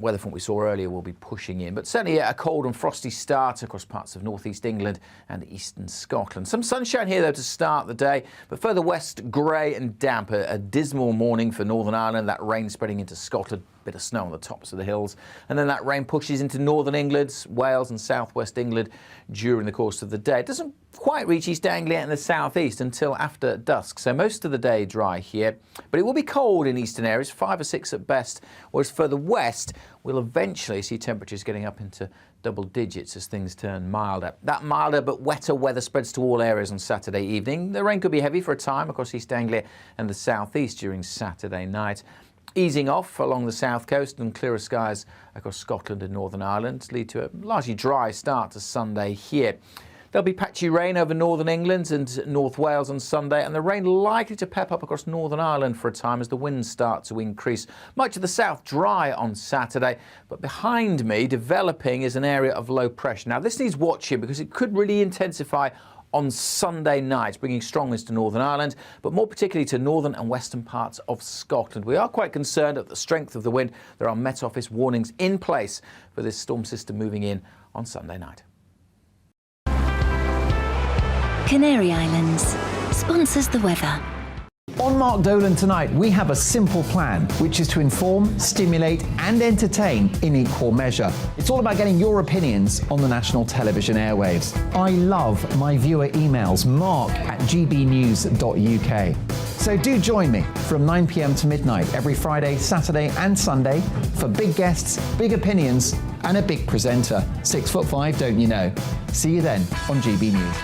weather front we saw earlier will be pushing in, but certainly a cold and frosty start across parts of northeast England and eastern Scotland. Some sunshine here though to start the day, but further west grey and damp. A dismal morning for Northern Ireland, that rain spreading into Scotland, bit of snow on the tops of the hills, and then that rain pushes into northern England, Wales and southwest England during the course of the day. It doesn't quite reach East Anglia and the southeast until after dusk, so most of the day dry here, but it will be cold in eastern areas, 5 or 6 at best, whereas further west we'll eventually see temperatures getting up into double digits as things turn milder. That milder but wetter weather spreads to all areas on Saturday evening. The rain could be heavy for a time across East Anglia and the southeast during Saturday night, easing off along the south coast, and clearer skies across Scotland and Northern Ireland lead to a largely dry start to Sunday here. There'll be patchy rain over northern England and North Wales on Sunday, and the rain likely to pep up across Northern Ireland for a time as the winds start to increase. Much of the south dry on Saturday, but behind me developing is an area of low pressure. Now this needs watching because it could really intensify on Sunday night, bringing strong winds to Northern Ireland, but more particularly to northern and western parts of Scotland. We are quite concerned at the strength of the wind. There are Met Office warnings in place for this storm system moving in on Sunday night. Canary Islands sponsors the weather. On Mark Dolan tonight, we have a simple plan, which is to inform, stimulate and entertain in equal measure. It's all about getting your opinions on the national television airwaves. I love my viewer emails, mark@gbnews.uk. So do join me from 9 p.m. to midnight every Friday, Saturday and Sunday for big guests, big opinions and a big presenter. 6'5", don't you know? See you then on GB News.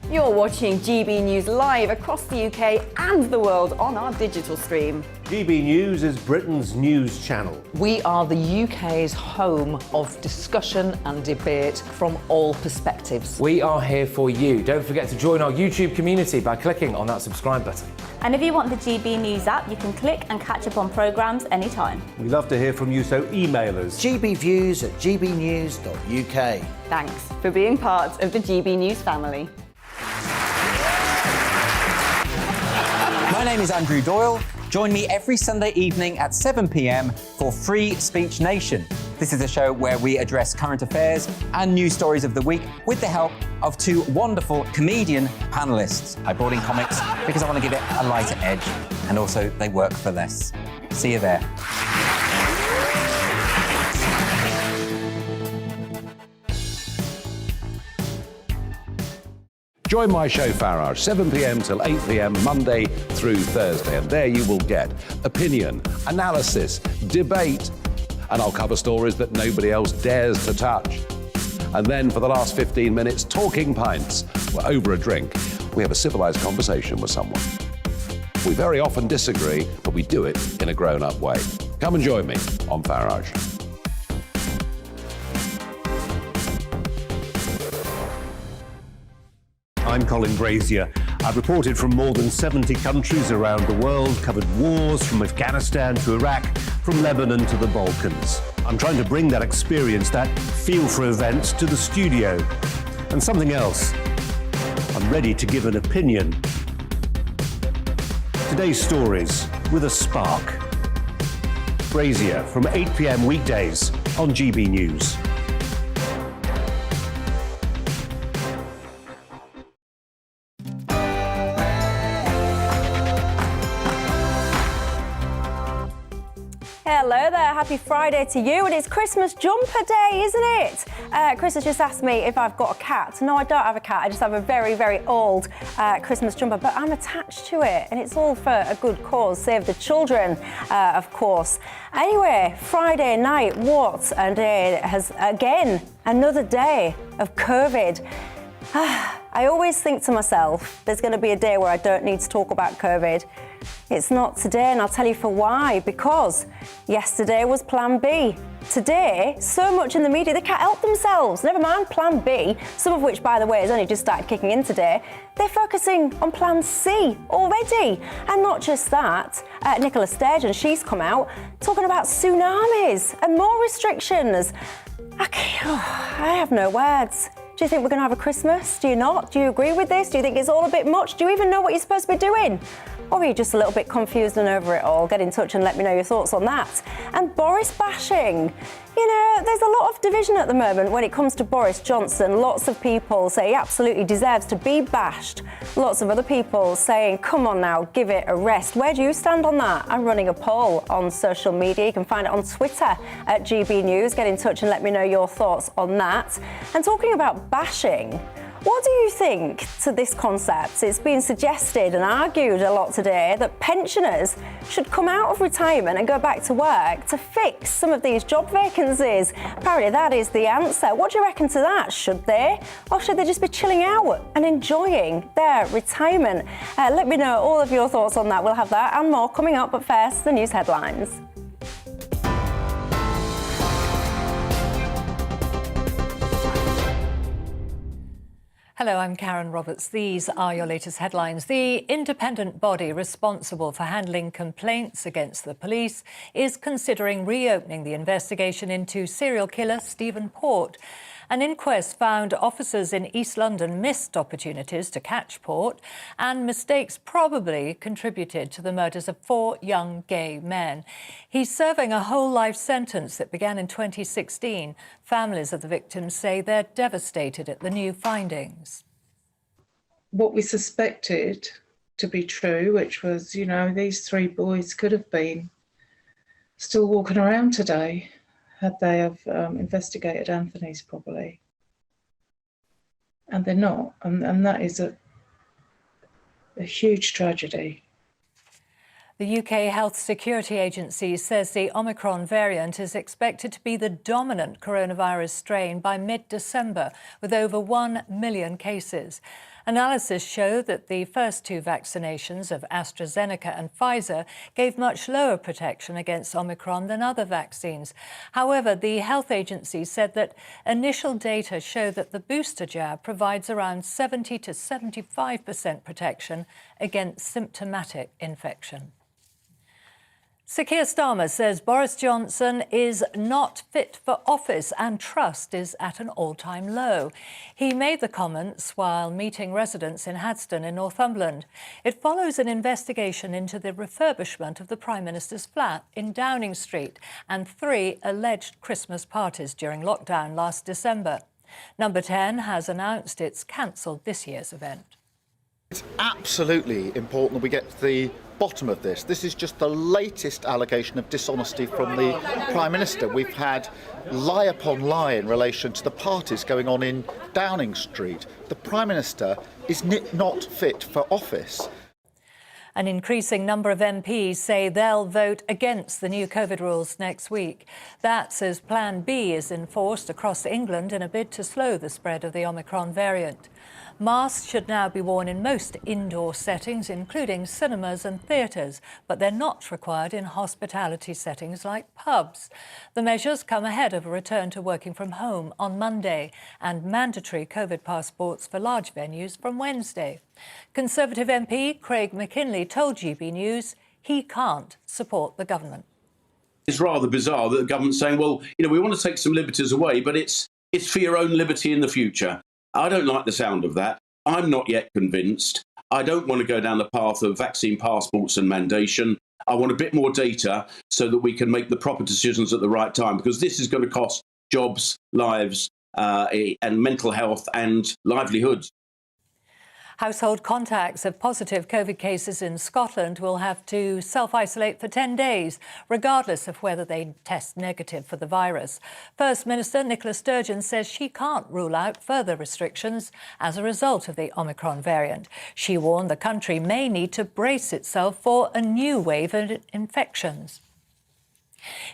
You're watching GB News live across the UK and the world on our digital stream. GB News is Britain's news channel. We are the UK's home of discussion and debate from all perspectives. We are here for you. Don't forget to join our YouTube community by clicking on that subscribe button. And if you want the GB News app, you can click and catch up on programmes anytime. We love to hear from you, so email us. gbviews@gbnews.uk. Thanks for being part of the GB News family. My name is Andrew Doyle. Join me every Sunday evening at 7 p.m. for Free Speech Nation. This is a show where we address current affairs and news stories of the week with the help of 2 wonderful comedian panellists. I brought in comics because I want to give it a lighter edge, and also they work for less. See you there. Join my show Farage, 7 p.m. till 8 p.m. Monday through Thursday, and there you will get opinion, analysis, debate, and I'll cover stories that nobody else dares to touch. And then for the last 15 minutes, talking pints. We're over a drink. We have a civilised conversation with someone. We very often disagree, but we do it in a grown-up way. Come and join me on Farage. I'm Colin Brazier. I've reported from more than 70 countries around the world, covered wars from Afghanistan to Iraq, from Lebanon to the Balkans. I'm trying to bring that experience, that feel for events, to the studio. And something else, I'm ready to give an opinion. Today's stories with a spark. Brazier from 8 p.m. weekdays on GB News. Hello there, happy Friday to you, and it's Christmas jumper day, isn't it? Chris has just asked me if I've got a cat. No, I don't have a cat, I just have a very, very old Christmas jumper, but I'm attached to it, and it's all for a good cause, save the children, of course. Anyway, Friday night, what a day has, again, another day of COVID. I always think to myself, there's going to be a day where I don't need to talk about COVID. It's not today, and I'll tell you for why. Because yesterday was Plan B. Today, so much in the media, they can't help themselves. Never mind Plan B, some of which, by the way, has only just started kicking in today. They're focusing on Plan C already. And not just that, Nicola Sturgeon, she's come out talking about tsunamis and more restrictions. I have no words. Do you think we're going to have a Christmas? Do you not? Do you agree with this? Do you think it's all a bit much? Do you even know what you're supposed to be doing? Or are you just a little bit confused and over it all? Get in touch and let me know your thoughts on that. And Boris bashing. You know, there's a lot of division at the moment when it comes to Boris Johnson. Lots of people say he absolutely deserves to be bashed. Lots of other people saying, come on now, give it a rest. Where do you stand on that? I'm running a poll on social media. You can find it on Twitter at GBNews. Get in touch and let me know your thoughts on that. And talking about bashing, what do you think to this concept? It's been suggested and argued a lot today that pensioners should come out of retirement and go back to work to fix some of these job vacancies. Apparently that is the answer. What do you reckon to that? Should they? Or should they just be chilling out and enjoying their retirement? Let me know all of your thoughts on that. We'll have that and more coming up, but first, the news headlines. Hello, I'm Karen Roberts. These are your latest headlines. The independent body responsible for handling complaints against the police is considering reopening the investigation into serial killer Stephen Port. An inquest found officers in East London missed opportunities to catch Port, and mistakes probably contributed to the murders of 4 young gay men. He's serving a whole life sentence that began in 2016. Families of the victims say they're devastated at the new findings. What we suspected to be true, which was, you know, these 3 boys could have been still walking around today had they have investigated Anthony's properly. And they're not, and that is a huge tragedy. The UK Health Security Agency says the Omicron variant is expected to be the dominant coronavirus strain by mid-December, with over 1 million cases. Analysis show that the first 2 vaccinations of AstraZeneca and Pfizer gave much lower protection against Omicron than other vaccines. However, the health agency said that initial data show that the booster jab provides around 70 to 75% protection against symptomatic infection. Sir Keir Starmer says Boris Johnson is not fit for office and trust is at an all-time low. He made the comments while meeting residents in Hadston in Northumberland. It follows an investigation into the refurbishment of the Prime Minister's flat in Downing Street and 3 alleged Christmas parties during lockdown last December. Number 10 has announced it's cancelled this year's event. It's absolutely important that we get to the bottom of this. This is just the latest allegation of dishonesty from the Prime Minister. We've had lie upon lie in relation to the parties going on in Downing Street. The Prime Minister is not fit for office. An increasing number of MPs say they'll vote against the new COVID rules next week. That's as Plan B is enforced across England in a bid to slow the spread of the Omicron variant. Masks should now be worn in most indoor settings, including cinemas and theatres, but they're not required in hospitality settings like pubs. The measures come ahead of a return to working from home on Monday and mandatory COVID passports for large venues from Wednesday. Conservative MP Craig McKinley told GB News he can't support the government. It's rather bizarre that the government's saying, well, you know, we want to take some liberties away, but it's for your own liberty in the future. I don't like the sound of that. I'm not yet convinced. I don't want to go down the path of vaccine passports and mandation. I want a bit more data so that we can make the proper decisions at the right time, because this is going to cost jobs, lives, and mental health and livelihoods. Household contacts of positive COVID cases in Scotland will have to self-isolate for 10 days, regardless of whether they test negative for the virus. First Minister Nicola Sturgeon says she can't rule out further restrictions as a result of the Omicron variant. She warned the country may need to brace itself for a new wave of infections.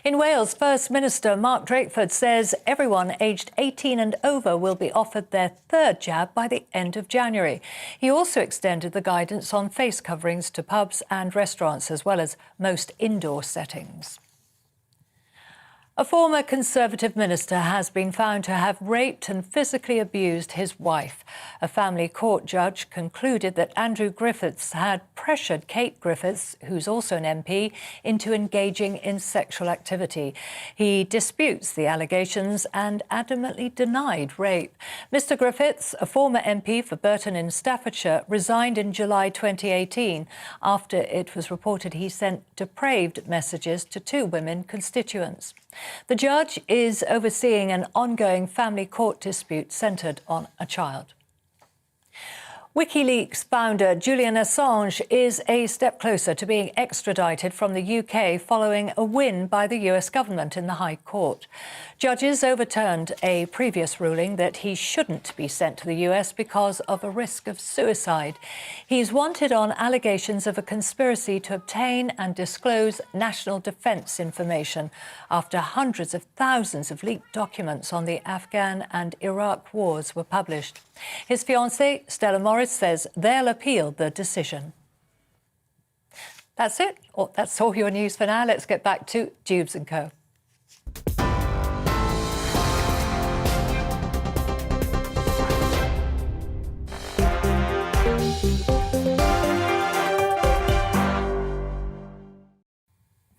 In Wales, First Minister Mark Drakeford says everyone aged 18 and over will be offered their 3rd jab by the end of January. He also extended the guidance on face coverings to pubs and restaurants, as well as most indoor settings. A former Conservative minister has been found to have raped and physically abused his wife. A family court judge concluded that Andrew Griffiths had pressured Kate Griffiths, who's also an MP, into engaging in sexual activity. He disputes the allegations and adamantly denied rape. Mr Griffiths, a former MP for Burton in Staffordshire, resigned in July 2018 after it was reported he sent depraved messages to 2 women constituents. The judge is overseeing an ongoing family court dispute centred on a child. WikiLeaks founder Julian Assange is a step closer to being extradited from the UK following a win by the US government in the High Court. Judges overturned a previous ruling that he shouldn't be sent to the US because of a risk of suicide. He's wanted on allegations of a conspiracy to obtain and disclose national defence information after hundreds of thousands of leaked documents on the Afghan and Iraq wars were published. His fiancée, Stella Morris, says they'll appeal the decision. That's it. That's all your news for now. Let's get back to Dewbs & Co.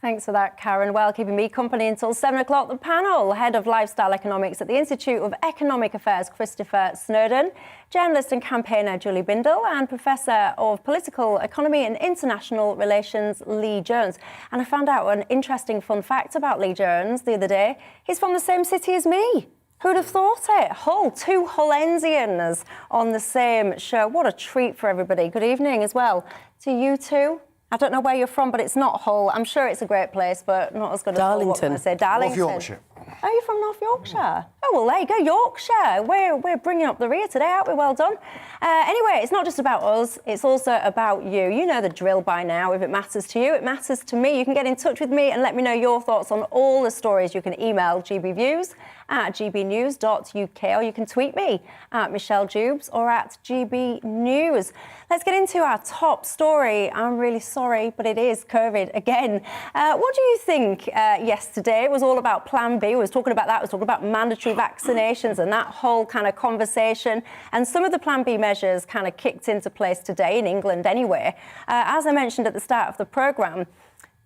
Thanks for that, Karen. Well, keeping me company until 7 o'clock, the panel, Head of Lifestyle Economics at the Institute of Economic Affairs, Christopher Snowdon, journalist and campaigner Julie Bindel, and Professor of Political Economy and International Relations, Lee Jones. And I found out an interesting fun fact about Lee Jones the other day. He's from the same city as me. Who'd have thought it? Hull, 2 Hullensians on the same show. What a treat for everybody. Good evening as well to you two. I don't know where you're from, but it's not Hull. I'm sure it's a great place, but not as good as Darlington. Hull. Darlington. North Yorkshire. Are you from North Yorkshire? Oh, well, there you go, Yorkshire. We're bringing up the rear today, aren't we? Well done. Anyway, it's not just about us. It's also about you. You know the drill by now. If it matters to you, it matters to me. You can get in touch with me and let me know your thoughts on all the stories. You can email gbviews@gbnews.uk, or you can tweet me at Michelle Dewbs or at GBNews. Let's get into our top story. I'm really sorry, but it is COVID again. What do you think yesterday? It was all about Plan B. We was talking about that. We was talking about mandatory vaccinations and that whole kind of conversation. And some of the Plan B measures kind of kicked into place today in England anyway. As I mentioned at the start of the programme,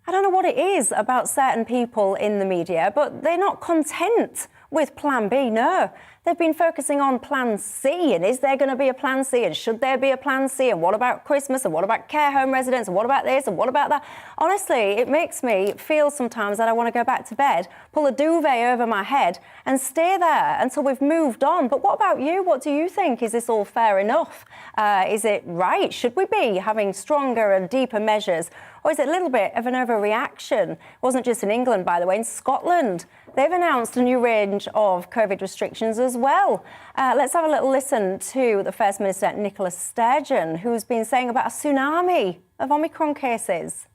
I don't know what it is about certain people in the media, but they're not content with Plan B, no. They've been focusing on Plan C, and is there going to be a Plan C, and should there be a Plan C, and what about Christmas, and what about care home residents, and what about this, and what about that? Honestly, it makes me feel sometimes that I want to go back to bed, pull a duvet over my head, and stay there until we've moved on. But what about you? What do you think? Is this all fair enough? Is it right? Should we be having stronger and deeper measures? Or is it a little bit of an overreaction? It wasn't just in England, by the way. In Scotland, they've announced a new range of COVID restrictions as well. Let's have a little listen to the First Minister, Nicola Sturgeon, who's been saying about a tsunami of Omicron cases.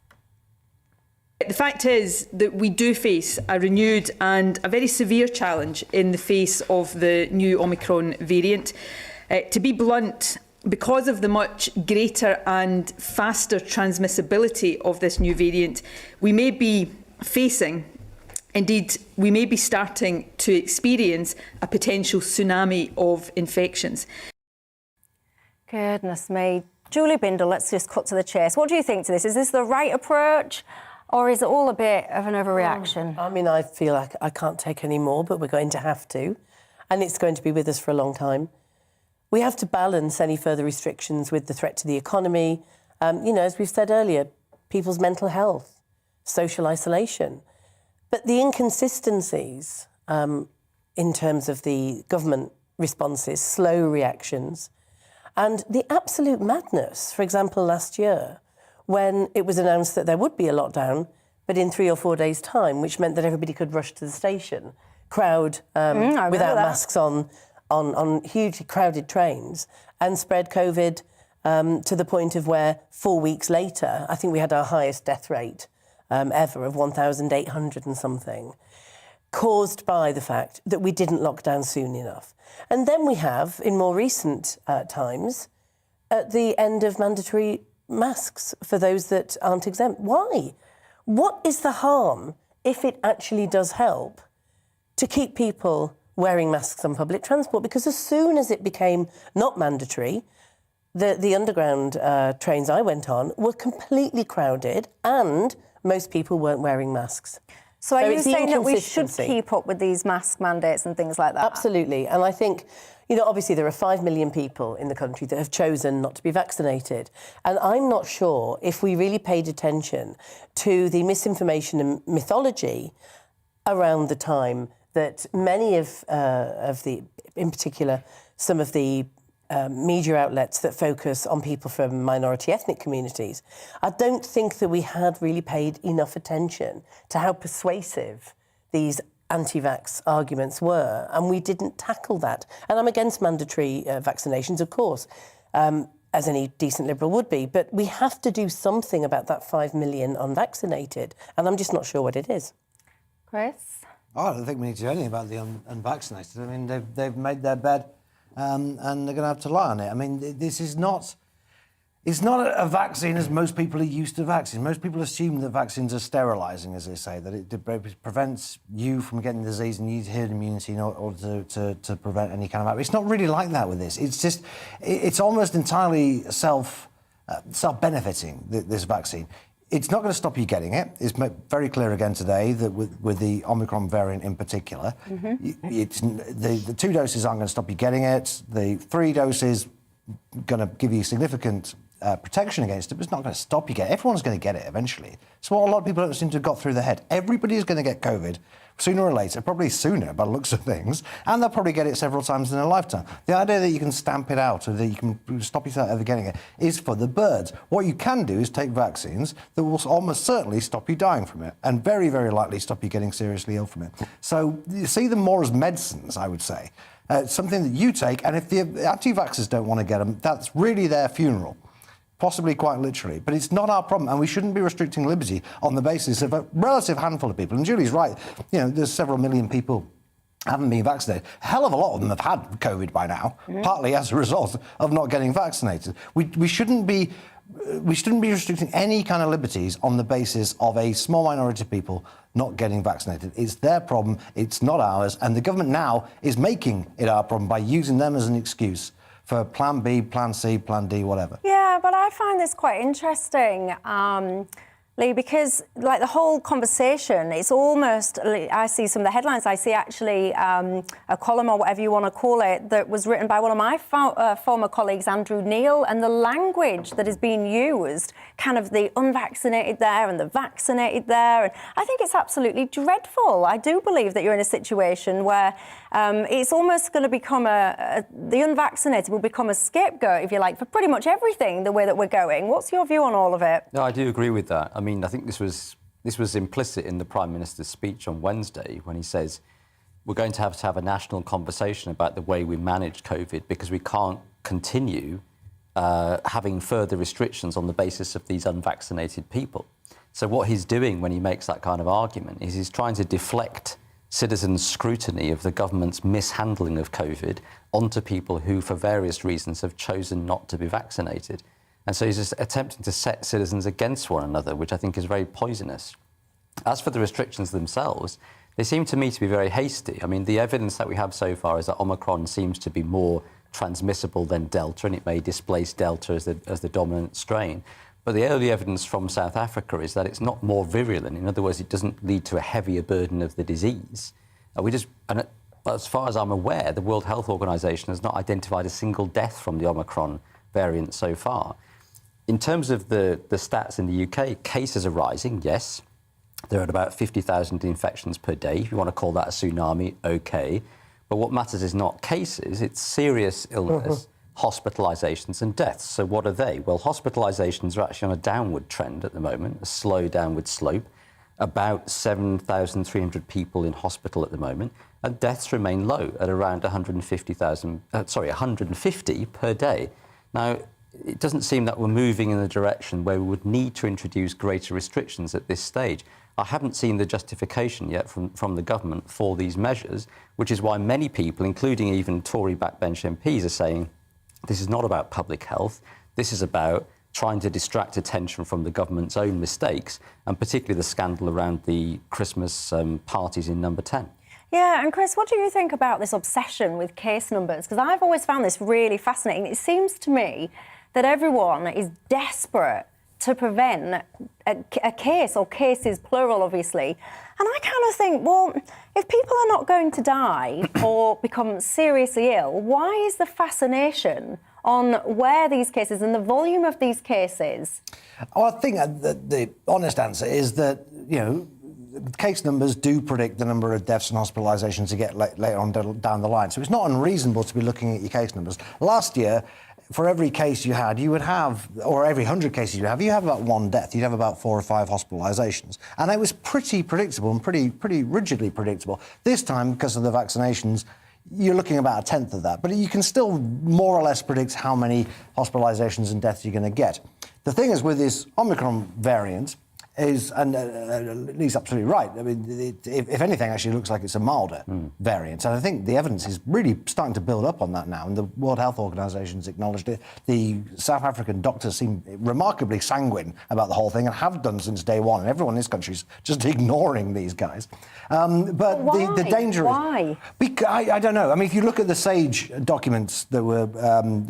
The fact is that we do face a renewed and a very severe challenge in the face of the new Omicron variant. To be blunt, because of the much greater and faster transmissibility of this new variant, we may be facing, indeed, we may be starting to experience a potential tsunami of infections. Goodness me. Julie Bindel, let's just cut to the chase. What do you think to this? Is this the right approach, or is it all a bit of an overreaction? I mean, I feel like I can't take any more, but we're going to have to. And it's going to be with us for a long time. We have to balance any further restrictions with the threat to the economy. As we've said earlier, people's mental health, social isolation. But the inconsistencies in terms of the government responses, slow reactions, and the absolute madness, for example, last year, when it was announced that there would be a lockdown, but in 3 or 4 days' time, which meant that everybody could rush to the station, crowd without masks on hugely crowded trains, and spread COVID to the point of where 4 weeks later, I think we had our highest death rate ever of 1,800 and something, caused by the fact that we didn't lock down soon enough. And then we have, in more recent times, at the end of mandatory masks for those that aren't exempt. Why? What is the harm if it actually does help to keep people wearing masks on public transport, because as soon as it became not mandatory, the underground trains I went on were completely crowded and most people weren't wearing masks. So are you it's the saying that we should inconsistency. keep up with these mask mandates and things like that? Absolutely. And I think, you know, obviously there are 5 million people in the country that have chosen not to be vaccinated. And I'm not sure if we really paid attention to the misinformation and mythology around the time that many of the, in particular, some of the media outlets that focus on people from minority ethnic communities, I don't think that we had really paid enough attention to how persuasive these anti-vax arguments were, and we didn't tackle that. And I'm against mandatory vaccinations, of course, as any decent Liberal would be, but we have to do something about that 5 million unvaccinated, and I'm just not sure what it is. Chris? Oh, I don't think we need to do anything about the unvaccinated. I mean, they've made their bed and they're going to have to lie on it. I mean, this is not... It's not a vaccine as most people are used to vaccines. Most people assume that vaccines are sterilising, as they say, that it prevents you from getting the disease and you need herd immunity in order to prevent any kind of... It's not really like that with this. It's just... It's almost entirely self-benefiting, this vaccine. It's not going to stop you getting it. It's very clear again today that with the Omicron variant in particular, the 2 doses aren't going to stop you getting it. The 3 doses going to give you significant protection against it, but it's not going to stop you getting it. Everyone's going to get it eventually. It's what a lot of people don't seem to have got through their head. Everybody is going to get COVID sooner or later, probably sooner by the looks of things, and they'll probably get it several times in their lifetime. The idea that you can stamp it out or that you can stop yourself ever getting it is for the birds. What you can do is take vaccines that will almost certainly stop you dying from it and very, very likely stop you getting seriously ill from it. So you see them more as medicines, I would say. Something that you take, and if the anti-vaxxers don't want to get them, that's really their funeral, possibly quite literally. But it's not our problem, and we shouldn't be restricting liberty on the basis of a relative handful of people. And Julie's right, you know, there's several million people haven't been vaccinated. A hell of a lot of them have had COVID by now, partly as a result of not getting vaccinated. We shouldn't be restricting any kind of liberties on the basis of a small minority of people not getting vaccinated. It's their problem, it's not ours, and the government now is making it our problem by using them as an excuse for Plan B, Plan C, Plan D, whatever. Yeah, but I find this quite interesting, Lee, because like the whole conversation, it's almost, I see some of the headlines, I see actually a column or whatever you want to call it that was written by one of my former colleagues, Andrew Neil, and the language that is being used, kind of the unvaccinated there and the vaccinated there, and I think it's absolutely dreadful. I do believe that you're in a situation where it's almost going to become the unvaccinated will become a scapegoat, if you like, for pretty much everything the way that we're going. What's your view on all of it? No, I do agree with that. I mean, I think this was implicit in the Prime Minister's speech on Wednesday when he says we're going to have a national conversation about the way we manage COVID because we can't continue having further restrictions on the basis of these unvaccinated people. So what he's doing when he makes that kind of argument is he's trying to deflect citizens' scrutiny of the government's mishandling of COVID onto people who, for various reasons, have chosen not to be vaccinated. And so he's just attempting to set citizens against one another, which I think is very poisonous. As for the restrictions themselves, they seem to me to be very hasty. I mean, the evidence that we have so far is that Omicron seems to be more transmissible than Delta, and it may displace Delta as the dominant strain. But the early evidence from South Africa is that it's not more virulent. In other words, it doesn't lead to a heavier burden of the disease. And as far as I'm aware, the World Health Organization has not identified a single death from the Omicron variant so far. In terms of the stats in the UK, cases are rising, yes. They're at about 50,000 infections per day. If you want to call that a tsunami, OK. But what matters is not cases, it's serious illness, hospitalisations and deaths. So what are they? Well, hospitalisations are actually on a downward trend at the moment, a slow downward slope, about 7,300 people in hospital at the moment, and deaths remain low at around 150 per day. Now, it doesn't seem that we're moving in the direction where we would need to introduce greater restrictions at this stage. I haven't seen the justification yet from the government for these measures, which is why many people, including even Tory backbench MPs, are saying this is not about public health. This is about trying to distract attention from the government's own mistakes, and particularly the scandal around the Christmas parties in Number 10. Yeah, and Chris, what do you think about this obsession with case numbers? Because I've always found this really fascinating. It seems to me that everyone is desperate to prevent a case, or cases plural, obviously. And I kind of think, well, if people are not going to die or become seriously ill, why is the fascination on where these cases and the volume of these cases? Oh, I think the honest answer is that, you know, case numbers do predict the number of deaths and hospitalisations you get later on down the line. So it's not unreasonable to be looking at your case numbers. Last year, for every case you had, you would have, or every 100 cases you have about one death. You'd have about 4 or 5 hospitalisations. And it was pretty predictable and pretty rigidly predictable. This time, because of the vaccinations, you're looking about 1/10 of that. But you can still more or less predict how many hospitalisations and deaths you're going to get. The thing is, with this Omicron variant, and Lee's absolutely right. I mean, if anything, actually looks like it's a milder variant. And I think the evidence is really starting to build up on that now. And the World Health Organization's acknowledged it. The South African doctors seem remarkably sanguine about the whole thing and have done since day one. And everyone in this country is just ignoring these guys. But why? The danger Why? is... I don't know. I mean, if you look at the SAGE documents that were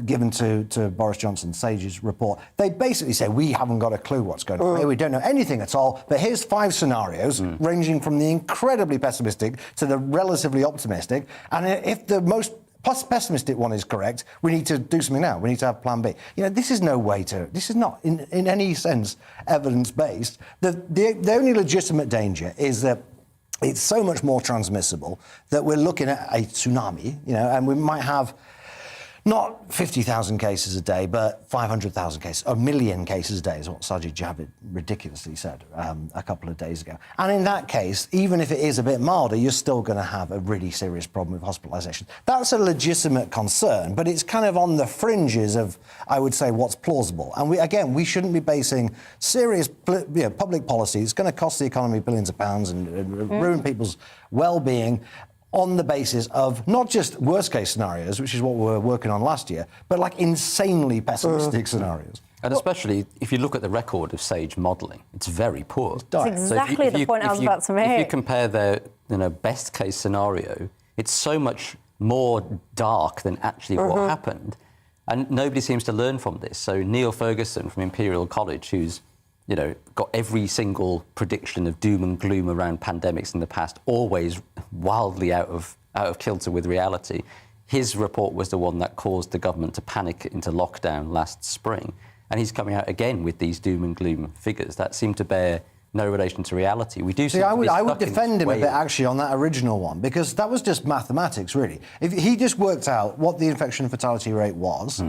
given to Boris Johnson, SAGE's report, they basically say, we haven't got a clue what's going on here. We don't know anything at all, but here's 5 scenarios ranging from the incredibly pessimistic to the relatively optimistic, and if the most pessimistic one is correct, we need to do something now. We need to have plan B. You know, this is not in any sense evidence-based. The only legitimate danger is that it's so much more transmissible that we're looking at a tsunami, you know, and we might have not 50,000 cases a day, but 500,000 cases, 1 million cases a day is what Sajid Javid ridiculously said a couple of days ago. And in that case, even if it is a bit milder, you're still going to have a really serious problem with hospitalisation. That's a legitimate concern, but it's kind of on the fringes of, I would say, what's plausible. And we shouldn't be basing serious public policy. It's going to cost the economy billions of pounds and ruin people's well-being on the basis of not just worst-case scenarios, which is what we were working on last year, but like insanely pessimistic scenarios. And especially if you look at the record of SAGE modelling, it's very poor. That's exactly the point I was about to make. If you compare their best-case scenario, it's so much more dark than actually what happened. And nobody seems to learn from this. So Neil Ferguson from Imperial College, who's got every single prediction of doom and gloom around pandemics in the past, always wildly out of kilter with reality. His report was the one that caused the government to panic into lockdown last spring. And he's coming out again with these doom and gloom figures that seem to bear no relation to reality. We do see. I would defend him a bit actually on that original one, because that was just mathematics, really. If he just worked out what the infection fatality rate was,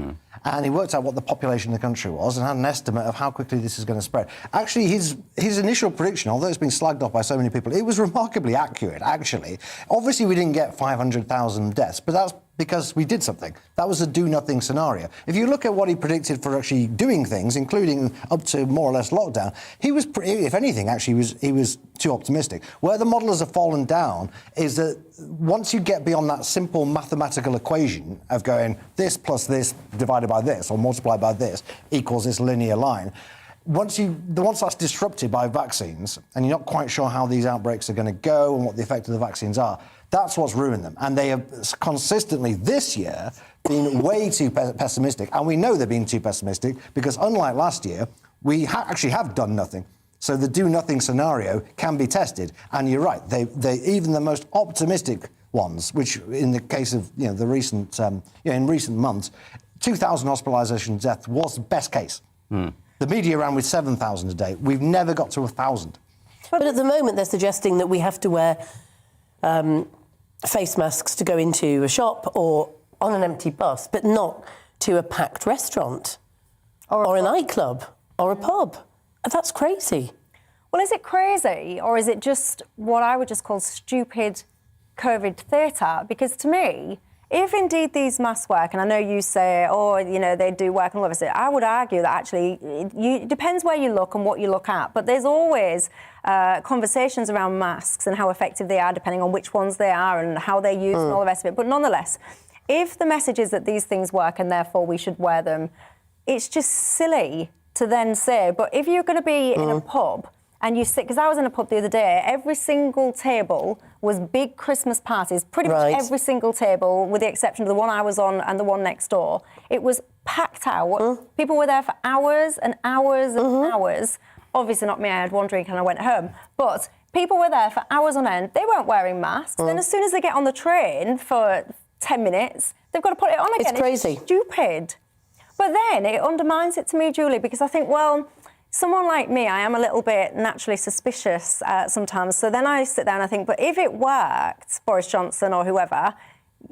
and he worked out what the population of the country was, and had an estimate of how quickly this is going to spread. Actually, his initial prediction, although it's been slagged off by so many people, it was remarkably accurate. Actually, obviously we didn't get 500,000 deaths, but that's because we did something. That was a do-nothing scenario. If you look at what he predicted for actually doing things, including up to more or less lockdown, he was, if anything, actually, he was too optimistic. Where the modellers have fallen down is that once you get beyond that simple mathematical equation of going this plus this divided by this or multiplied by this equals this linear line, once that's disrupted by vaccines and you're not quite sure how these outbreaks are going to go and what the effect of the vaccines are, that's what's ruined them. And they have consistently this year been way too pessimistic. And we know they're being too pessimistic because unlike last year, we actually have done nothing. So the do-nothing scenario can be tested. And you're right, they even the most optimistic ones, which in the case of the recent, in recent months, 2,000 hospitalisation death was the best case. The media ran with 7,000 a day. We've never got to 1,000. But at the moment, they're suggesting that we have to wear face masks to go into a shop or on an empty bus, but not to a packed restaurant or a nightclub or a pub. That's crazy. Well, is it crazy, or is it just what I would just call stupid COVID theatre? Because to me, if indeed these masks work, and I know you say, they do work and all of it, I would argue that actually it depends where you look and what you look at, but there's always conversations around masks and how effective they are depending on which ones they are and how they're used and all the rest of it. But nonetheless, if the message is that these things work and therefore we should wear them, it's just silly to then say, but if you're going to be in a pub and you sit, because I was in a pub the other day, every single table was big Christmas parties, pretty much every single table, with the exception of the one I was on and the one next door. It was packed out. People were there for hours and hours and hours. Obviously not me, I had one drink and I went home. But people were there for hours on end. They weren't wearing masks. Then as soon as they get on the train for 10 minutes, they've got to put it on again. It's crazy. It's stupid. But then it undermines it to me, Julie, because I think, well, someone like me, I am a little bit naturally suspicious sometimes. So then I sit there and I think, but if it worked, Boris Johnson or whoever,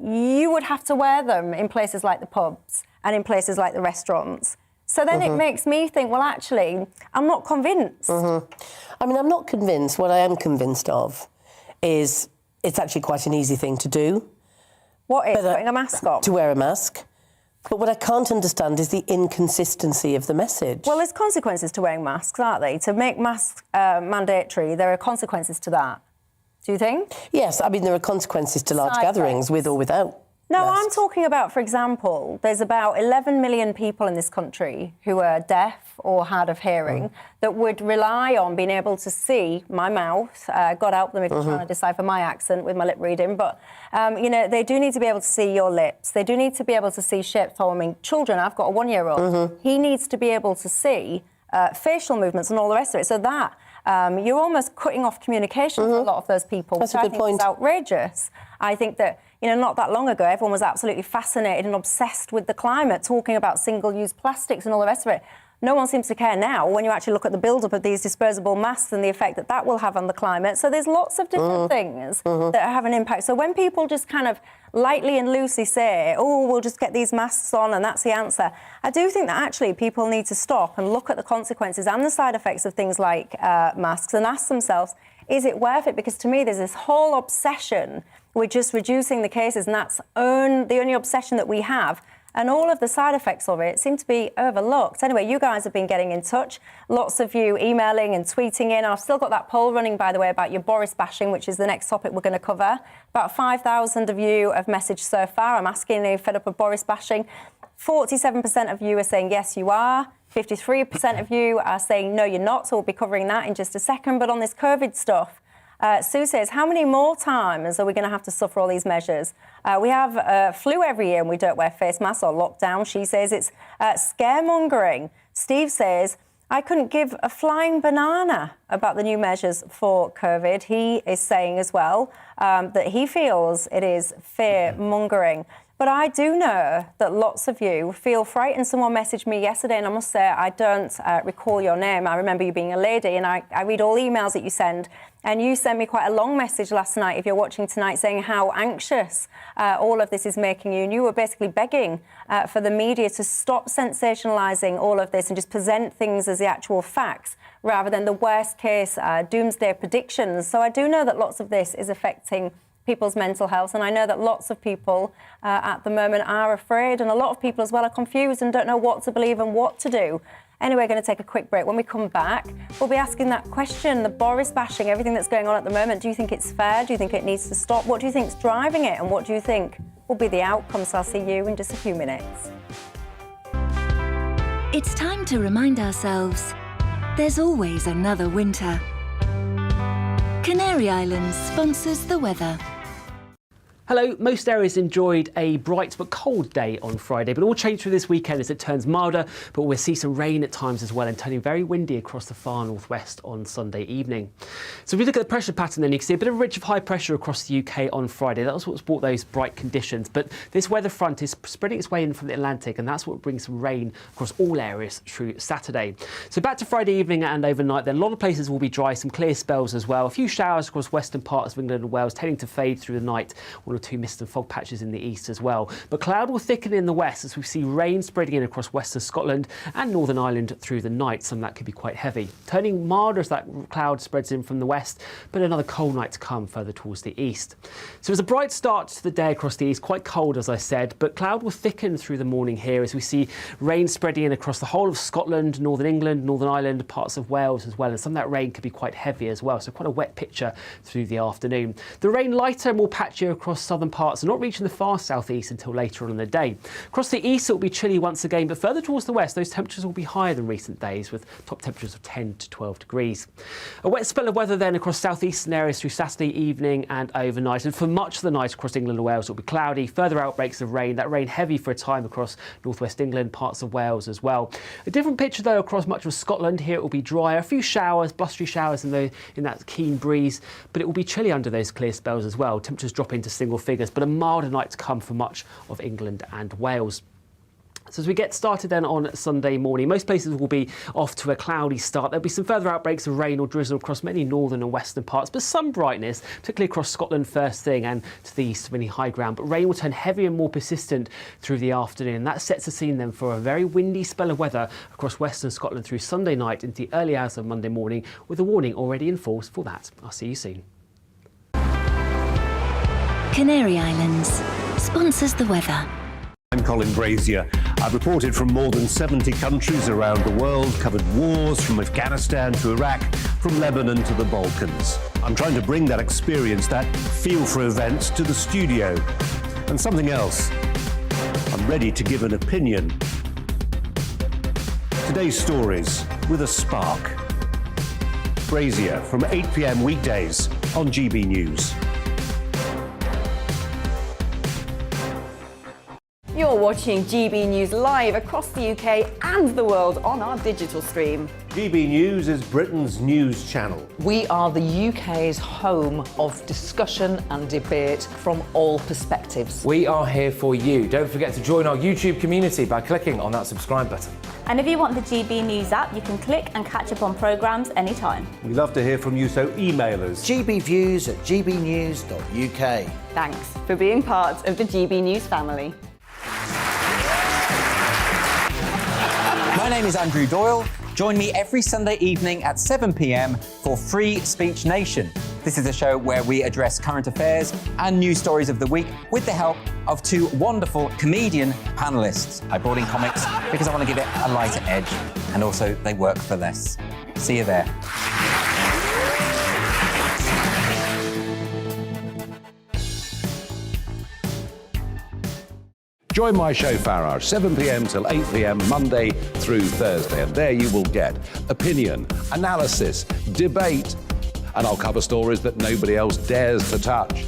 you would have to wear them in places like the pubs and in places like the restaurants. So then it makes me think, well, actually, I'm not convinced. I mean, I'm not convinced. What I am convinced of is it's actually quite an easy thing to do. What is putting a mask on? To wear a mask. But what I can't understand is the inconsistency of the message. Well, there's consequences to wearing masks, aren't they? To make masks mandatory, there are consequences to that. Do you think? Yes, I mean, there are consequences to large gatherings with or without. No, I'm talking about, for example, there's about 11 million people in this country who are deaf or hard of hearing that would rely on being able to see my mouth. God help them if you're trying to decipher my accent with my lip reading. But, you know, they do need to be able to see your lips. They do need to be able to see shape forming. Children, I've got a 1-year-old. He needs to be able to see facial movements and all the rest of it. So that you're almost cutting off communication for a lot of those people, That's which a I good think point. is outrageous. I think that, you know, not that long ago, everyone was absolutely fascinated and obsessed with the climate, talking about single-use plastics and all the rest of it. No one seems to care now when you actually look at the build-up of these disposable masks and the effect that that will have on the climate. So there's lots of different things that have an impact. So when people just kind of lightly and loosely say, oh, we'll just get these masks on and that's the answer, I do think that actually people need to stop and look at the consequences and the side effects of things like masks and ask themselves, is it worth it? Because to me, there's this whole obsession with just reducing the cases, and that's the only obsession that we have. And all of the side effects of it seem to be overlooked. Anyway, you guys have been getting in touch. Lots of you emailing and tweeting in. I've still got that poll running, by the way, about your Boris bashing, which is the next topic we're going to cover. About 5,000 of you have messaged so far. I'm asking, are you fed up with Boris bashing? 47% of you are saying, yes, you are. 53% of you are saying, no, you're not. So we'll be covering that in just a second. But on this COVID stuff, Sue says, how many more times are we going to have to suffer all these measures? We have flu every year and we don't wear face masks or lockdown. She says it's scaremongering. Steve says, I couldn't give a flying banana about the new measures for COVID. He is saying as well that he feels it is fear-mongering. But I do know that lots of you feel frightened. Someone messaged me yesterday, and I must say I don't recall your name. I remember you being a lady, and I read all the emails that you send. And you sent me quite a long message last night, if you're watching tonight, saying how anxious all of this is making you. And you were basically begging for the media to stop sensationalising all of this and just present things as the actual facts, rather than the worst-case doomsday predictions. So I do know that lots of this is affecting people's mental health, and I know that lots of people at the moment are afraid, and a lot of people as well are confused and don't know what to believe and what to do. Anyway, we're going to take a quick break. When we come back, we'll be asking that question, the Boris bashing, everything that's going on at the moment. Do you think it's fair? Do you think it needs to stop? What do you think's driving it, and what do you think will be the outcome? So I'll see you in just a few minutes. It's time to remind ourselves there's always another winter. Canary Islands sponsors the weather. Hello, most areas enjoyed a bright but cold day on Friday, but all changed through this weekend as it turns milder, but we'll see some rain at times as well and turning very windy across the far northwest on Sunday evening. So if we look at the pressure pattern, then you can see a bit of a ridge of high pressure across the UK on Friday. That was what's brought those bright conditions, but this weather front is spreading its way in from the Atlantic, and that's what brings some rain across all areas through Saturday. So back to Friday evening and overnight, then a lot of places will be dry, some clear spells as well. A few showers across western parts of England and Wales, tending to fade through the night. One or two mist and fog patches in the east as well. But cloud will thicken in the west as we see rain spreading in across western Scotland and Northern Ireland through the night. Some of that could be quite heavy. Turning milder as that cloud spreads in from the west, but another cold night to come further towards the east. So it was a bright start to the day across the east, quite cold as I said, but cloud will thicken through the morning here as we see rain spreading in across the whole of Scotland, Northern England, Northern Ireland, parts of Wales as well, and some of that rain could be quite heavy as well, so quite a wet picture through the afternoon. The rain lighter and more patchy across southern parts and not reaching the far southeast until later on in the day. Across the east, it will be chilly once again, but further towards the west, those temperatures will be higher than recent days, with top temperatures of 10 to 12 degrees. A wet spell of weather then across southeastern areas through Saturday evening and overnight. And for much of the night across England and Wales, it will be cloudy. Further outbreaks of rain, that rain heavy for a time across northwest England, parts of Wales as well. A different picture though across much of Scotland. Here it will be drier, a few showers, blustery showers in that keen breeze, but it will be chilly under those clear spells as well. Temperatures drop into single figures, but a milder night to come for much of England and Wales. So as we get started then on Sunday morning, most places will be off to a cloudy start. There'll be some further outbreaks of rain or drizzle across many northern and western parts, but some brightness, particularly across Scotland first thing and to the east of any high ground. But rain will turn heavier and more persistent through the afternoon. That sets the scene then for a very windy spell of weather across western Scotland through Sunday night into the early hours of Monday morning, with a warning already in force for that. I'll see you soon. Canary Islands sponsors the weather. I'm Colin Brazier. I've reported from more than 70 countries around the world, covered wars from Afghanistan to Iraq, from Lebanon to the Balkans. I'm trying to bring that experience, that feel for events, to the studio. And something else. I'm ready to give an opinion. Today's stories with a spark. Brazier from 8 p.m. weekdays on GB News. You're watching GB News live across the UK and the world on our digital stream. GB News is Britain's news channel. We are the UK's home of discussion and debate from all perspectives. We are here for you. Don't forget to join our YouTube community by clicking on that subscribe button. And if you want the GB News app, you can click and catch up on programmes anytime. We love to hear from you, so email us. gbviews@gbnews.uk. Thanks for being part of the GB News family. My name is Andrew Doyle. Join me every Sunday evening at 7 p.m. for Free Speech Nation. This is a show where we address current affairs and news stories of the week with the help of two wonderful comedian panellists. I brought in comics because I want to give it a lighter edge, and also they work for less. See you there. Join my show Farage, 7 p.m. till 8 p.m. Monday through Thursday. And there you will get opinion, analysis, debate, and I'll cover stories that nobody else dares to touch.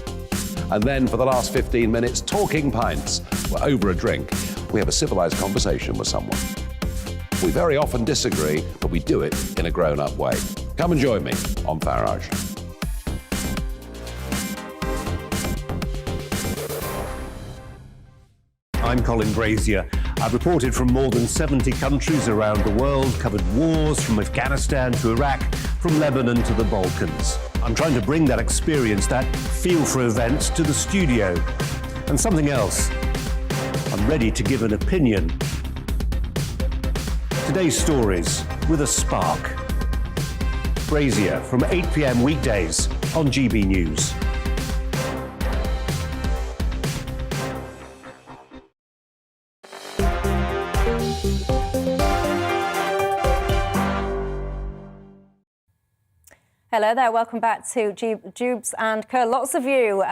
And then for the last 15 minutes, talking pints. We're over a drink. We have a civilised conversation with someone. We very often disagree, but we do it in a grown-up way. Come and join me on Farage. I'm Colin Brazier. I've reported from more than 70 countries around the world, covered wars from Afghanistan to Iraq, from Lebanon to the Balkans. I'm trying to bring that experience, that feel for events, to the studio. And something else. I'm ready to give an opinion. Today's stories with a spark. Brazier from 8 p.m. weekdays on GB News. Hello there, welcome back to Dewbs and Co. Lots of you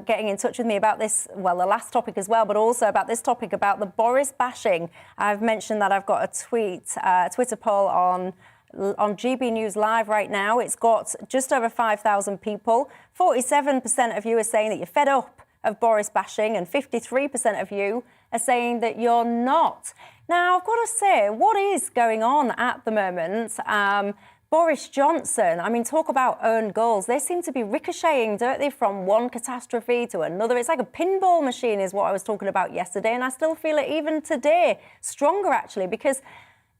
getting in touch with me about this, well, the last topic as well, but also about this topic about the Boris bashing. I've mentioned that I've got a Twitter poll on GB News Live right now. It's got just over 5,000 people. 47% of you are saying that you're fed up of Boris bashing, and 53% of you are saying that you're not. Now, I've got to say, what is going on at the moment? Boris Johnson, I mean, talk about own goals. They seem to be ricocheting, don't they, from one catastrophe to another. It's like a pinball machine is what I was talking about yesterday, and I still feel it even today. Stronger, actually, because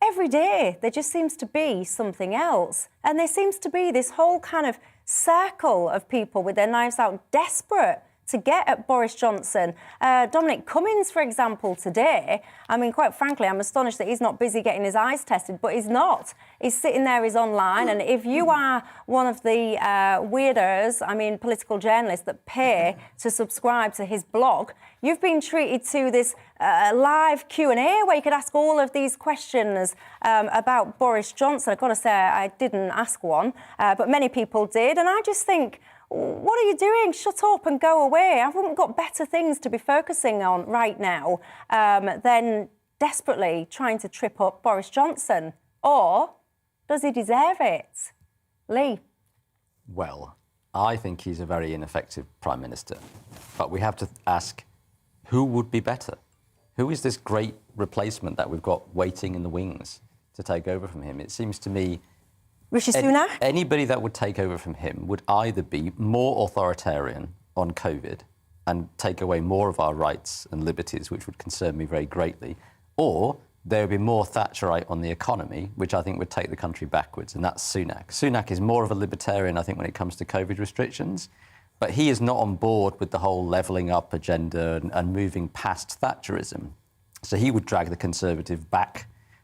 every day there just seems to be something else. And there seems to be this whole kind of circle of people with their knives out, desperate to get at Boris Johnson. Dominic Cummings, for example, today, I mean, quite frankly, I'm astonished that he's not busy getting his eyes tested, but he's not. He's sitting there, he's online, and if you are one of the weirdos, I mean, political journalists that pay to subscribe to his blog, you've been treated to this live Q&A where you could ask all of these questions about Boris Johnson. I've got to say, I didn't ask one, but many people did, and I just think, what are you doing? Shut up and go away. I haven't got better things to be focusing on right now than desperately trying to trip up Boris Johnson. Or does he deserve it? Lee? Well, I think he's a very ineffective Prime Minister. But we have to ask, who would be better? Who is this great replacement that we've got waiting in the wings to take over from him? It seems to me Rishi Sunak? Anybody that would take over from him would either be more authoritarian on COVID and take away more of our rights and liberties, which would concern me very greatly, or there would be more Thatcherite on the economy, which I think would take the country backwards, and that's Sunak. Sunak is more of a libertarian, I think, when it comes to COVID restrictions, but he is not on board with the whole levelling up agenda and moving past Thatcherism. So he would drag the Conservative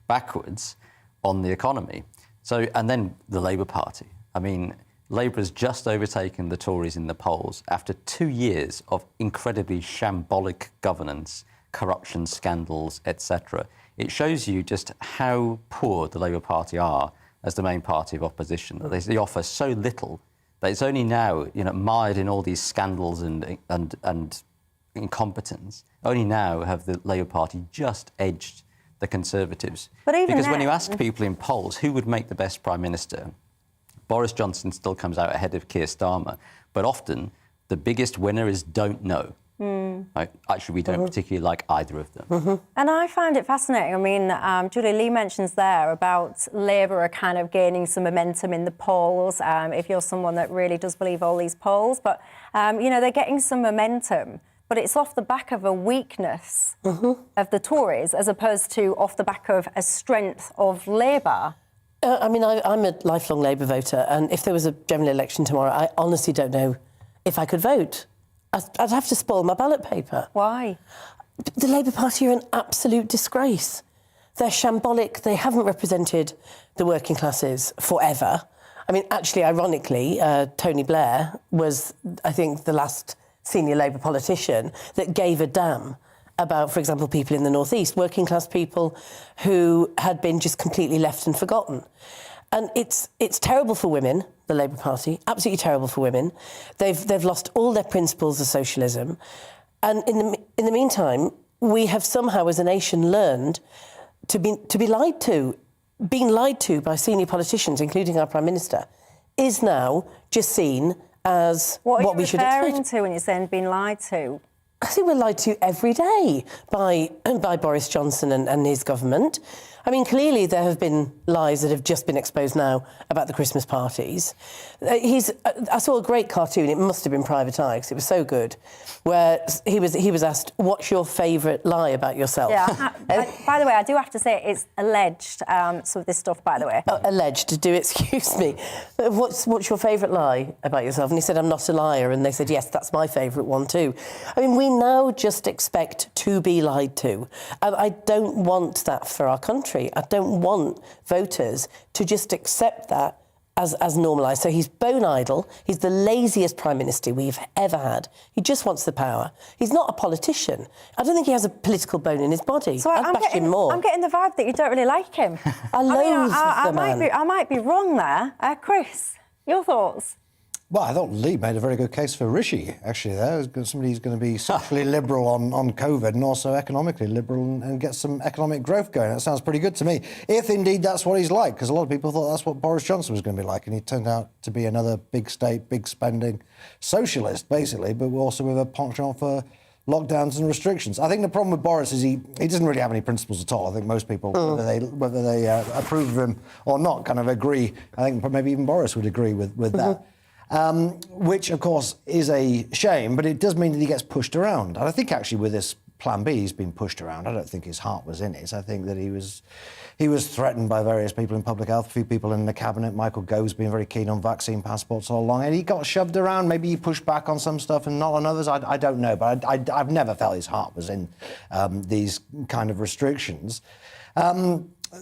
backwards on the economy. So, and then the Labour Party. I mean, Labour has just overtaken the Tories in the polls after 2 years of incredibly shambolic governance, corruption scandals, etc. It shows you just how poor the Labour Party are as the main party of opposition. They offer so little that it's only now, mired in all these scandals and incompetence. Only now have the Labour Party just edged the Conservatives. But even because when you ask people in polls who would make the best Prime Minister, Boris Johnson still comes out ahead of Keir Starmer. But often, the biggest winner is don't know. Actually, we don't particularly like either of them. And I find it fascinating. I mean, Julie, Lee mentions there about Labour are kind of gaining some momentum in the polls, if you're someone that really does believe all these polls. But, they're getting some momentum. But it's off the back of a weakness of the Tories as opposed to off the back of a strength of Labour. I'm a lifelong Labour voter, and if there was a general election tomorrow, I honestly don't know if I could vote. I'd have to spoil my ballot paper. Why? The Labour Party are an absolute disgrace. They're shambolic. They haven't represented the working classes forever. I mean, actually, ironically, Tony Blair was, I think, the last senior Labour politician that gave a damn about, for example, people in the North East, working class people who had been just completely left and forgotten. And it's terrible for women, the Labour Party, absolutely terrible for women. They've lost all their principles of socialism. And in the meantime, we have somehow as a nation learned to be lied to. Being lied to by senior politicians, including our Prime Minister, is now just seen as what we should expect. What are you referring to when you're saying being lied to? I think we're lied to every day by Boris Johnson and his government. I mean, clearly there have been lies that have just been exposed now about the Christmas parties. I saw a great cartoon, it must have been Private Eye, because it was so good, where he was asked, what's your favourite lie about yourself? Yeah, by the way, I do have to say it's alleged, some of this stuff, by the way. Alleged, excuse me. What's your favourite lie about yourself? And he said, I'm not a liar. And they said, yes, that's my favourite one too. I mean, we now just expect to be lied to. And I don't want that for our country. I don't want voters to just accept that as normalised. So he's bone idle. He's the laziest Prime Minister we've ever had. He just wants the power. He's not a politician. I don't think he has a political bone in his body. So I'd bash him more. I'm getting the vibe that you don't really like him. I loathe the man. I might be wrong there. Chris, your thoughts? Well, I thought Lee made a very good case for Rishi, actually, there. Somebody who's going to be socially liberal on COVID and also economically liberal and get some economic growth going. That sounds pretty good to me, if indeed that's what he's like, because a lot of people thought that's what Boris Johnson was going to be like, and he turned out to be another big state, big spending socialist, basically, but also with a penchant for lockdowns and restrictions. I think the problem with Boris is he doesn't really have any principles at all. I think most people, whether they approve of him or not, kind of agree. I think maybe even Boris would agree with that. Which, of course, is a shame, but it does mean that he gets pushed around. And I think, actually, with this Plan B, he's been pushed around. I don't think his heart was in it. I think that he was threatened by various people in public health, a few people in the cabinet. Michael Gove's been very keen on vaccine passports all along, and he got shoved around. Maybe he pushed back on some stuff and not on others. I don't know, but I've never felt his heart was in these kind of restrictions.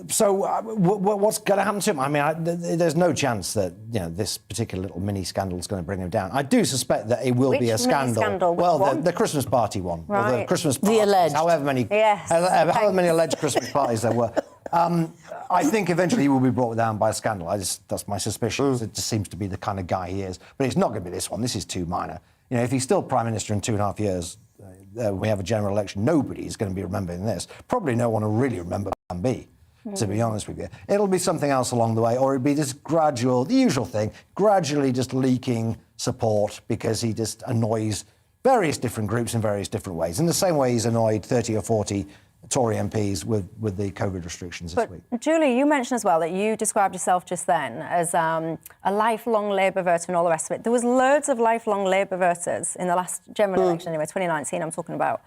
So what's going to happen to him? I mean, there's no chance that this particular little mini scandal is going to bring him down. I do suspect that it will be a scandal. Well, the Christmas party one, right. or the Christmas party, the alleged, however many alleged Christmas parties there were. I think eventually he will be brought down by a scandal. That's my suspicion. It just seems to be the kind of guy he is. But it's not going to be this one. This is too minor. You know, if he's still Prime Minister in 2.5 years, we have a general election, nobody is going to be remembering this. Probably no one will really remember Plan B, to be honest with you. It'll be something else along the way, or it'll be this gradual, the usual thing, gradually just leaking support because he just annoys various different groups in various different ways. In the same way he's annoyed 30 or 40 Tory MPs with the COVID restrictions this week. Julie, you mentioned as well that you described yourself just then as a lifelong Labour voter and all the rest of it. There was loads of lifelong Labour voters in the last general election, anyway, 2019 I'm talking about,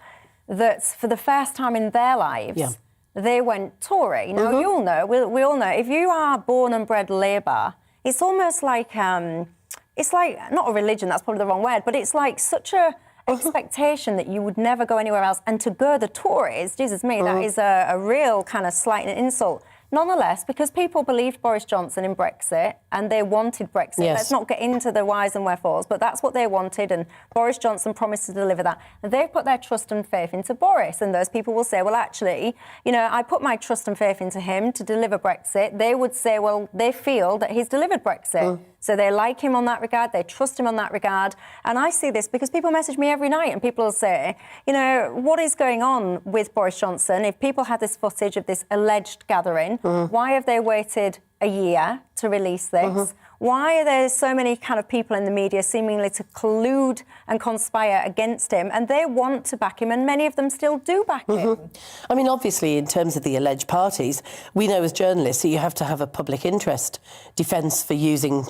that for the first time in their lives, they went Tory. Now, you all know, we all know, if you are born and bred Labour, it's almost like, it's like, not a religion, that's probably the wrong word, but it's like such a expectation that you would never go anywhere else. And to go the Tories, Jesus me, that is a real kind of slight and insult. Nonetheless, because people believed Boris Johnson in Brexit and they wanted Brexit. Yes. Let's not get into the whys and wherefores, but that's what they wanted, and Boris Johnson promised to deliver that. They put their trust and faith into Boris, and those people will say, well, actually, you know, I put my trust and faith into him to deliver Brexit. They would say, well, they feel that he's delivered Brexit. So they like him on that regard, they trust him on that regard. And I see this because people message me every night and people will say, you know, what is going on with Boris Johnson? If people had this footage of this alleged gathering, why have they waited a year to release this? Why are there so many kind of people in the media seemingly to collude and conspire against him? And they want to back him, and many of them still do back him. I mean, obviously, in terms of the alleged parties, we know as journalists that you have to have a public interest defence for using,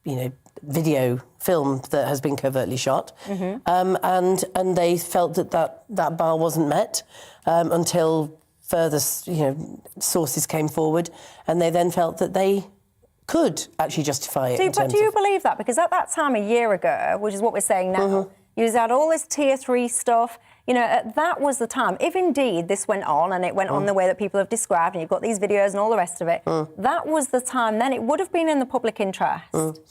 you know, video film that has been covertly shot. And they felt that bar wasn't met until further, you know, sources came forward, and they then felt that they could actually justify it. But do you believe that? Because at that time a year ago, which is what we're saying now, you had all this Tier 3 stuff. You know, that was the time. If indeed this went on and it went on the way that people have described, and you've got these videos and all the rest of it, that was the time then. It would have been in the public interest.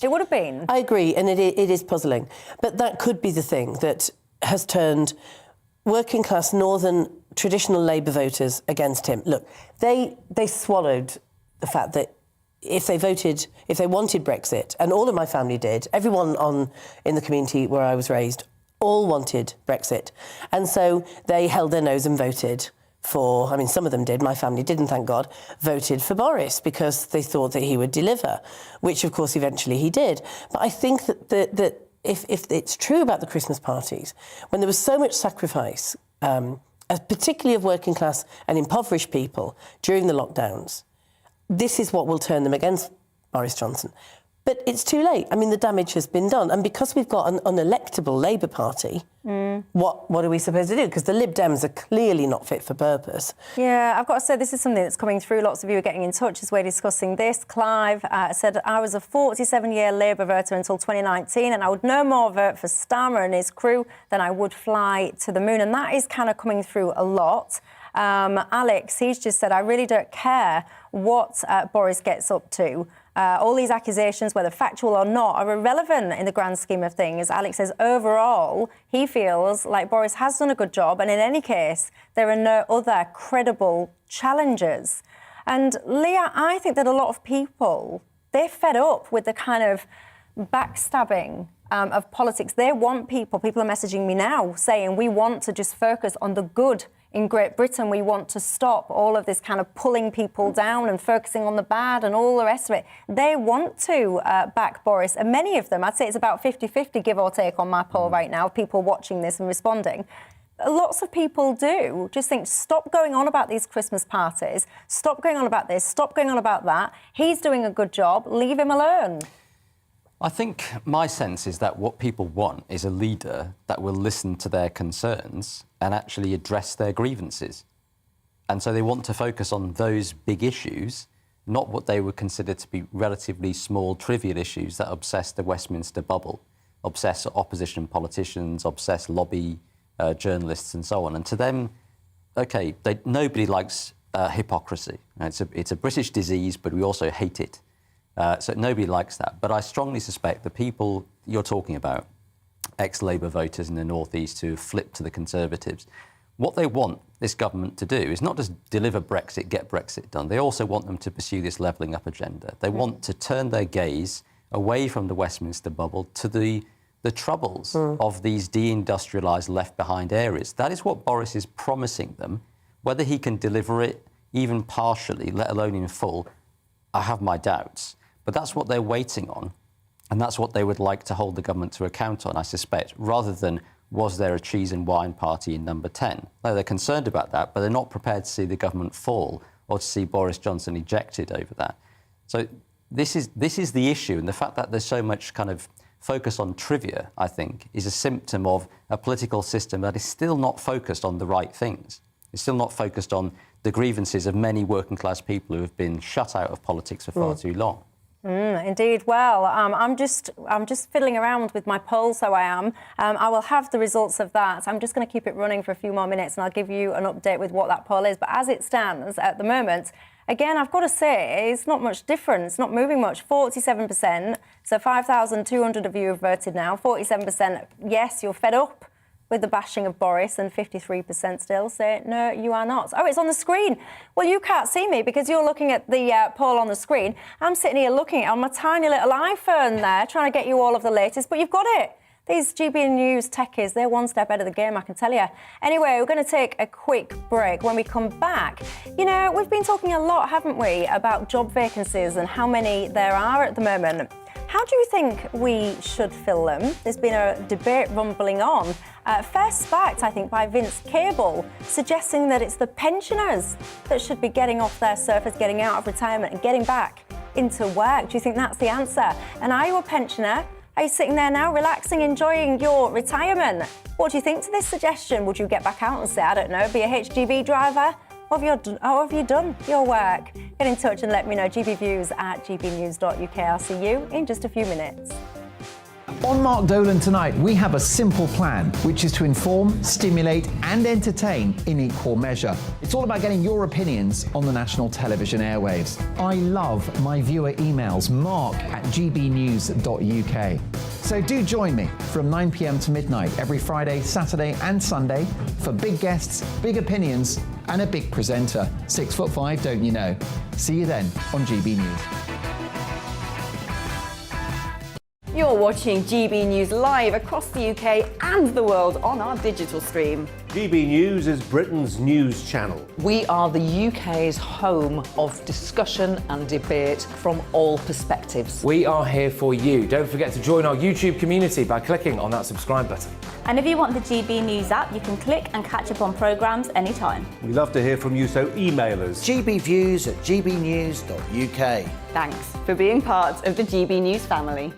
It would have been. I agree, and it is puzzling. But that could be the thing that has turned working class northern traditional Labour voters against him. Look, they swallowed the fact that if they wanted Brexit, and all of my family did, everyone in the community where I was raised, all wanted Brexit. And so they held their nose and voted for, I mean, some of them did, my family didn't, thank God, voted for Boris because they thought that he would deliver, which of course eventually he did. But I think that if it's true about the Christmas parties, when there was so much sacrifice, particularly of working class and impoverished people during the lockdowns, this is what will turn them against Boris Johnson. But it's too late. I mean, the damage has been done. And because we've got an unelectable Labour Party, what are we supposed to do? Because the Lib Dems are clearly not fit for purpose. Yeah, I've got to say, this is something that's coming through. Lots of you are getting in touch as we're discussing this. Clive said, I was a 47-year Labour voter until 2019, and I would no more vote for Starmer and his crew than I would fly to the moon. And that is kind of coming through a lot. Alex, he's just said, I really don't care what Boris gets up to. All these accusations, whether factual or not, are irrelevant in the grand scheme of things. Alex says, overall, he feels like Boris has done a good job, and in any case, there are no other credible challengers. And Leah, I think that a lot of people, they're fed up with the kind of backstabbing of politics. They want people are messaging me now saying we want to just focus on the good in Great Britain. We want to stop all of this kind of pulling people down and focusing on the bad and all the rest of it. They want to back Boris, and many of them, I'd say it's about 50-50, give or take, on my poll right now, people watching this and responding. Lots of people do just think, stop going on about these Christmas parties, stop going on about this, stop going on about that. He's doing a good job, leave him alone. I think my sense is that what people want is a leader that will listen to their concerns and actually address their grievances. And so they want to focus on those big issues, not what they would consider to be relatively small, trivial issues that obsess the Westminster bubble, obsess opposition politicians, obsess lobby journalists and so on. And to them, OK, nobody likes hypocrisy. It's a British disease, but we also hate it. So nobody likes that. But I strongly suspect the people you're talking about, ex-Labour voters in the North East who flip to the Conservatives, what they want this government to do is not just deliver Brexit, get Brexit done. They also want them to pursue this levelling up agenda. They want to turn their gaze away from the Westminster bubble to the troubles of these deindustrialised, left-behind areas. That is what Boris is promising them. Whether he can deliver it even partially, let alone in full, I have my doubts. But that's what they're waiting on, and that's what they would like to hold the government to account on, I suspect, rather than was there a cheese and wine party in number 10? No, they're concerned about that, but they're not prepared to see the government fall or to see Boris Johnson ejected over that. So this is the issue, and the fact that there's so much kind of focus on trivia, I think, is a symptom of a political system that is still not focused on the right things. It's still not focused on the grievances of many working-class people who have been shut out of politics for far too long. Indeed. Well, I'm just fiddling around with my poll, so I am. I will have the results of that. I'm just going to keep it running for a few more minutes, and I'll give you an update with what that poll is. But as it stands at the moment, again, I've got to say, it's not much difference, not moving much. 47%, so 5,200 of you have voted now. 47%, yes, you're fed up with the bashing of Boris, and 53% still say, no, you are not. Oh, it's on the screen. Well, you can't see me because you're looking at the poll on the screen. I'm sitting here looking on my tiny little iPhone there, trying to get you all of the latest, but you've got it. These GBNews techies, they're one step ahead of the game, I can tell you. Anyway, we're going to take a quick break. When we come back, you know, we've been talking a lot, haven't we, about job vacancies and how many there are at the moment. How do you think we should fill them? There's been a debate rumbling on. First backed, I think, by Vince Cable, suggesting that it's the pensioners that should be getting off their surface, getting out of retirement and getting back into work. Do you think that's the answer? And are you a pensioner? Are you sitting there now, relaxing, enjoying your retirement? What do you think to this suggestion? Would you get back out and say, I don't know, be a HGV driver? Or have you done your work? Get in touch and let me know. gbviews@gbnews.uk. I'll see you in just a few minutes. On Mark Dolan tonight, we have a simple plan, which is to inform, stimulate and entertain in equal measure. It's all about getting your opinions on the national television airwaves. I love my viewer emails, mark@gbnews.uk. So do join me from 9 p.m. to midnight every Friday, Saturday and Sunday for big guests, big opinions and a big presenter. 6'5", don't you know? See you then on GB News. You're watching GB News live across the UK and the world on our digital stream. GB News is Britain's news channel. We are the UK's home of discussion and debate from all perspectives. We are here for you. Don't forget to join our YouTube community by clicking on that subscribe button. And if you want the GB News app, you can click and catch up on programmes anytime. We love to hear from you, so email us. gbviews@gbnews.uk. Thanks for being part of the GB News family.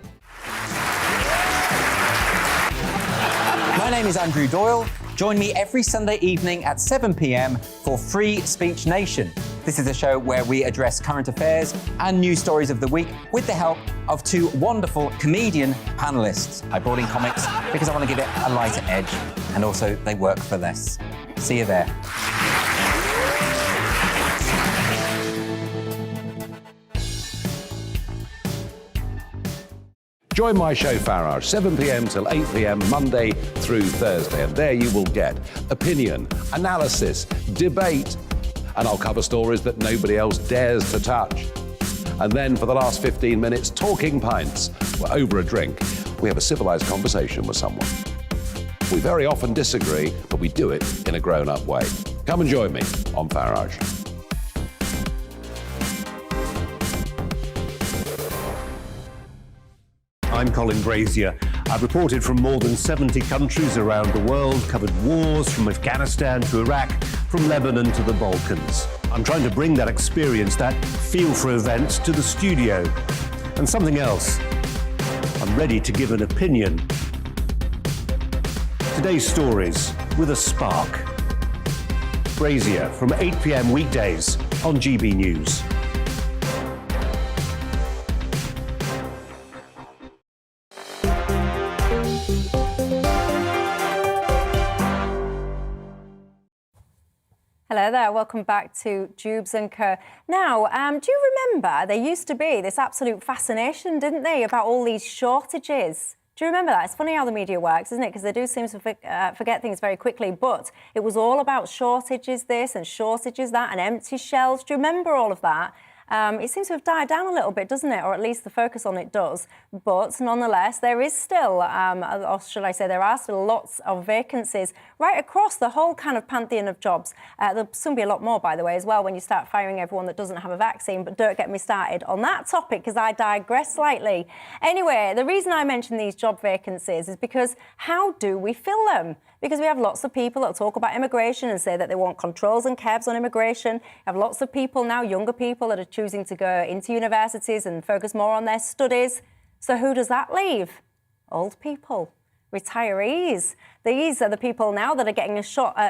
My name is Andrew Doyle. Join me every Sunday evening at 7 p.m. for Free Speech Nation. This is a show where we address current affairs and news stories of the week with the help of two wonderful comedian panellists. I brought in comics because I want to give it a lighter edge, and also they work for less. See you there. Join my show Farage, 7 p.m. till 8 p.m. Monday through Thursday, and there you will get opinion, analysis, debate, and I'll cover stories that nobody else dares to touch. And then for the last 15 minutes, talking pints. We're over a drink. We have a civilised conversation with someone. We very often disagree, but we do it in a grown-up way. Come and join me on Farage. I'm Colin Brazier. I've reported from more than 70 countries around the world, covered wars from Afghanistan to Iraq, from Lebanon to the Balkans. I'm trying to bring that experience, that feel for events, to the studio. And something else, I'm ready to give an opinion. Today's stories with a spark. Brazier from 8 p.m. weekdays on GB News. Hello there, welcome back to Dewbs and Co. Now, do you remember there used to be this absolute fascination, didn't they, about all these shortages Do you remember that? It's funny how the media works, isn't it? Because they do seem to forget things very quickly. But it was all about shortages this and shortages that and empty shelves. Do you remember all of that? It seems to have died down a little bit, doesn't it? Or at least the focus on it does. But nonetheless, there is still, or should I say, there are still lots of vacancies right across the whole kind of pantheon of jobs. There'll soon be a lot more, by the way, as well, when you start firing everyone that doesn't have a vaccine. But don't get me started on that topic, because I digress slightly. Anyway, the reason I mention these job vacancies is because how do we fill them? Because we have lots of people that talk about immigration and say that they want controls and cabs on immigration. We have lots of people now, younger people, that are choosing to go into universities and focus more on their studies. So who does that leave? Old people, retirees. These are the people now that are getting a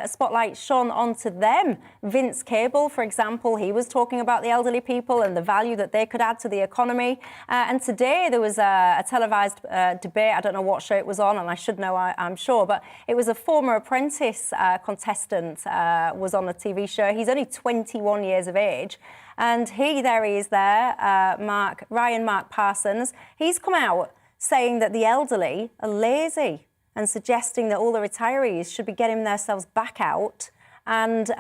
spotlight shone onto them. Vince Cable, for example, he was talking about the elderly people and the value that they could add to the economy. And today there was a televised debate. I don't know what show it was on, and I should know, I'm sure, but it was a former Apprentice contestant was on a TV show. He's only 21 years of age. And there he is there, Ryan Mark Parsons. He's come out saying that the elderly are lazy and suggesting that all the retirees should be getting themselves back out and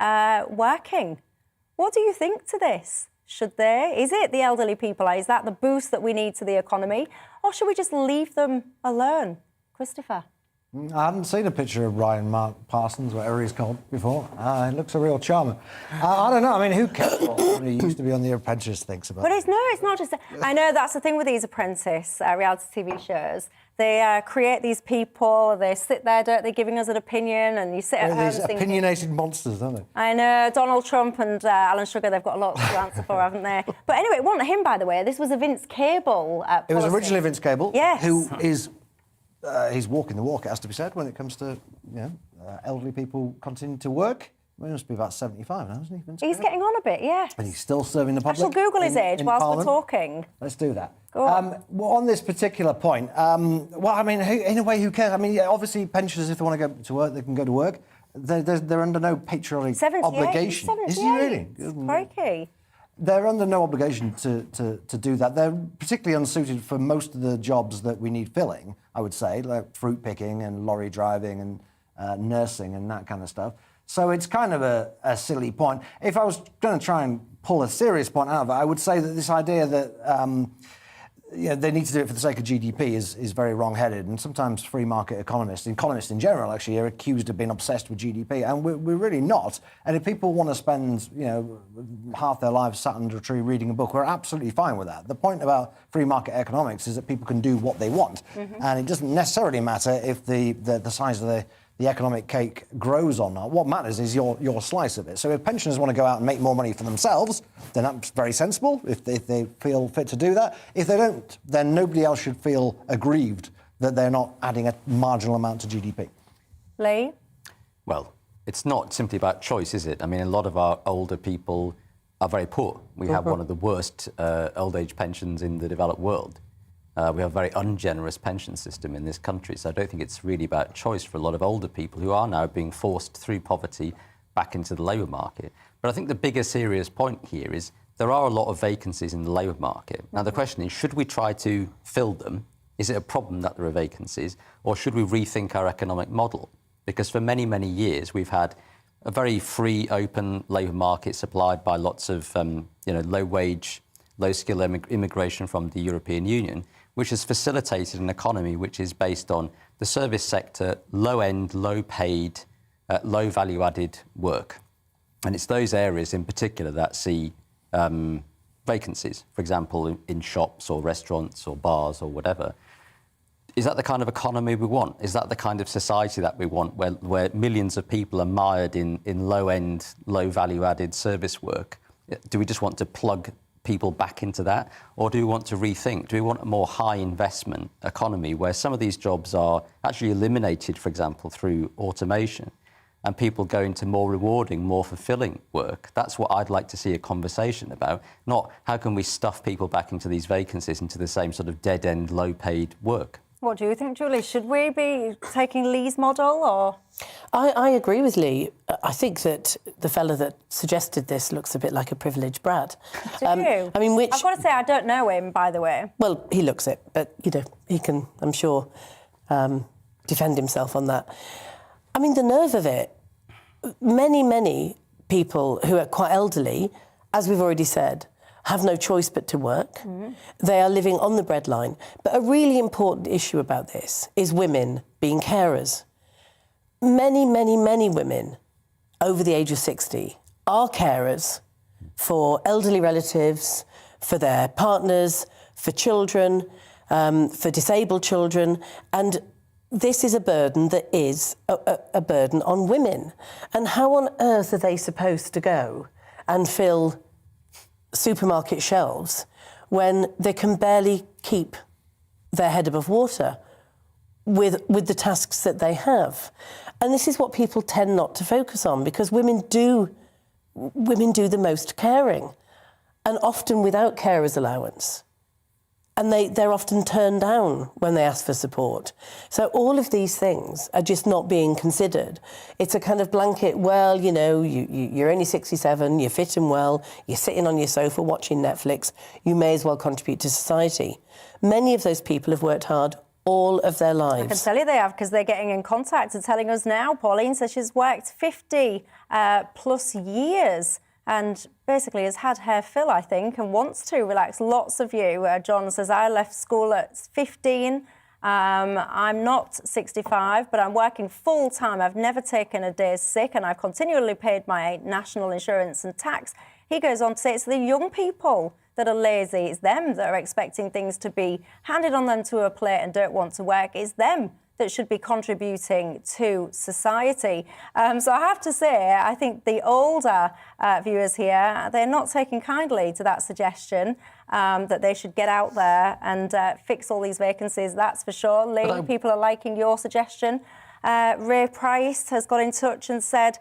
working. What do you think to this? Should they? Is it the elderly people? Is that the boost that we need to the economy? Or should we just leave them alone? Christopher? I hadn't seen a picture of Ryan Mark Parsons, whatever he's called, before. He looks a real charmer. I don't know. I mean, who cares what somebody used to be on The Apprentice thinks about? But it's not just... I know that's the thing with these Apprentice reality TV shows. They create these people, they sit there, don't they, giving us an opinion, and you sit at home these thinking... opinionated monsters, don't they? I know, Donald Trump and Alan Sugar, they've got a lot to answer for, haven't they? But anyway, it wasn't him, by the way. This was a Vince Cable policy. It was originally Vince Cable, yes, who is... he's walking the walk, it has to be said, when it comes to elderly people continuing to work. He must be about 75 now, isn't he? Vince He's Cable? getting on a bit, yeah. And he's still serving the public. I shall Google his age whilst Parliament. we're talking. Let's do that. Go on. Well, on this particular point, well, I mean, in a way, who cares? I mean, obviously, pensioners, if they want to go to work, they can go to work. They're under no patriotic obligation. 78. Is he really? Crikey. They're under no obligation to do that. They're particularly unsuited for most of the jobs that we need filling, I would say, like fruit picking and lorry driving and nursing and that kind of stuff. So it's kind of a silly point. If I was going to try and pull a serious point out of it, I would say that this idea that they need to do it for the sake of GDP is very wrong-headed. And sometimes free market economists in general, actually, are accused of being obsessed with GDP, and we're really not. And if people want to spend, half their lives sat under a tree reading a book, we're absolutely fine with that. The point about free market economics is that people can do what they want, and it doesn't necessarily matter if the size of the economic cake grows or not. What matters is your slice of it. So if pensioners want to go out and make more money for themselves, then that's very sensible, if they feel fit to do that. If they don't, then nobody else should feel aggrieved that they're not adding a marginal amount to GDP. Lee? Well, it's not simply about choice, is it? I mean, a lot of our older people are very poor. We have one of the worst old age pensions in the developed world. We have a very ungenerous pension system in this country, so I don't think it's really about choice for a lot of older people who are now being forced through poverty back into the labour market. But I think the bigger serious point here is there are a lot of vacancies in the labour market. Now, the question is, should we try to fill them? Is it a problem that there are vacancies? Or should we rethink our economic model? Because for many, many years, we've had a very free, open labour market supplied by lots of low-wage, low-skill immigration from the European Union, which has facilitated an economy which is based on the service sector, low-end, low-paid, low-value-added work. And it's those areas in particular that see vacancies, for example, in shops or restaurants or bars or whatever. Is that the kind of economy we want? Is that the kind of society that we want, where millions of people are mired in low-end, low-value-added service work? Do we just want to plug people back into that? Or do we want to rethink? Do we want a more high investment economy where some of these jobs are actually eliminated, for example, through automation, and people go into more rewarding, more fulfilling work? That's what I'd like to see a conversation about, not how can we stuff people back into these vacancies, into the same sort of dead-end, low-paid work. What do you think, Julie? Should we be taking Lee's model or...? I agree with Lee. I think that the fella that suggested this looks a bit like a privileged brat. Do you? I mean, I've got to say, I don't know him, by the way. Well, he looks it, but, you know, he can, I'm sure, defend himself on that. I mean, the nerve of it, many people who are quite elderly, as we've already said, have no choice but to work. They are living on the breadline. But a really important issue about this is women being carers. Many women over the age of 60 are carers for elderly relatives, for their partners, for children, for disabled children, and this is a burden that is a burden on women. And how on earth are they supposed to go and fill supermarket shelves when they can barely keep their head above water with the tasks that they have? And this is what people tend not to focus on, because women do the most caring, and often without carers allowance. And they're often turned down when they ask for support. So all of these things are just not being considered. It's a kind of blanket, well, you know, you're only 67, you're fit and well, you're sitting on your sofa watching Netflix, you may as well contribute to society. Many of those people have worked hard all of their lives. I can tell you they have, because they're getting in contact and telling us now. Pauline says she's worked 50 plus years and basically has had her fill, I think, and wants to relax. Lots of you. John says, I left school at 15. I'm not 65, but I'm working full-time. I've never taken a day sick, and I've continually paid my national insurance and tax. He goes on to say it's the young people that are lazy. It's them that are expecting things to be handed on them to a plate and don't want to work. It's them that should be contributing to society. So I have to say, I think the older viewers here, they're not taking kindly to that suggestion that they should get out there and fix all these vacancies, that's for sure. Lee, people are liking your suggestion. Ray Price has got in touch and said,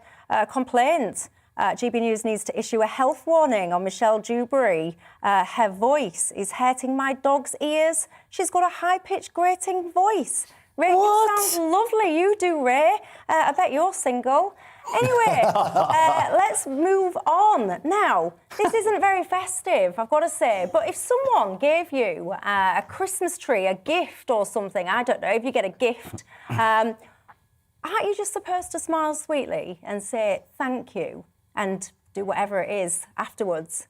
complaint. GB News needs to issue a health warning on Michelle Dewberry. Her voice is hurting my dog's ears. She's got a high-pitched, grating voice. Ray, you sound lovely. You do, Ray. I bet you're single. Anyway, let's move on. Now, this isn't very festive, I've got to say, but if someone gave you a Christmas tree, a gift or something, I don't know, if you get a gift, aren't you just supposed to smile sweetly and say thank you and do whatever it is afterwards?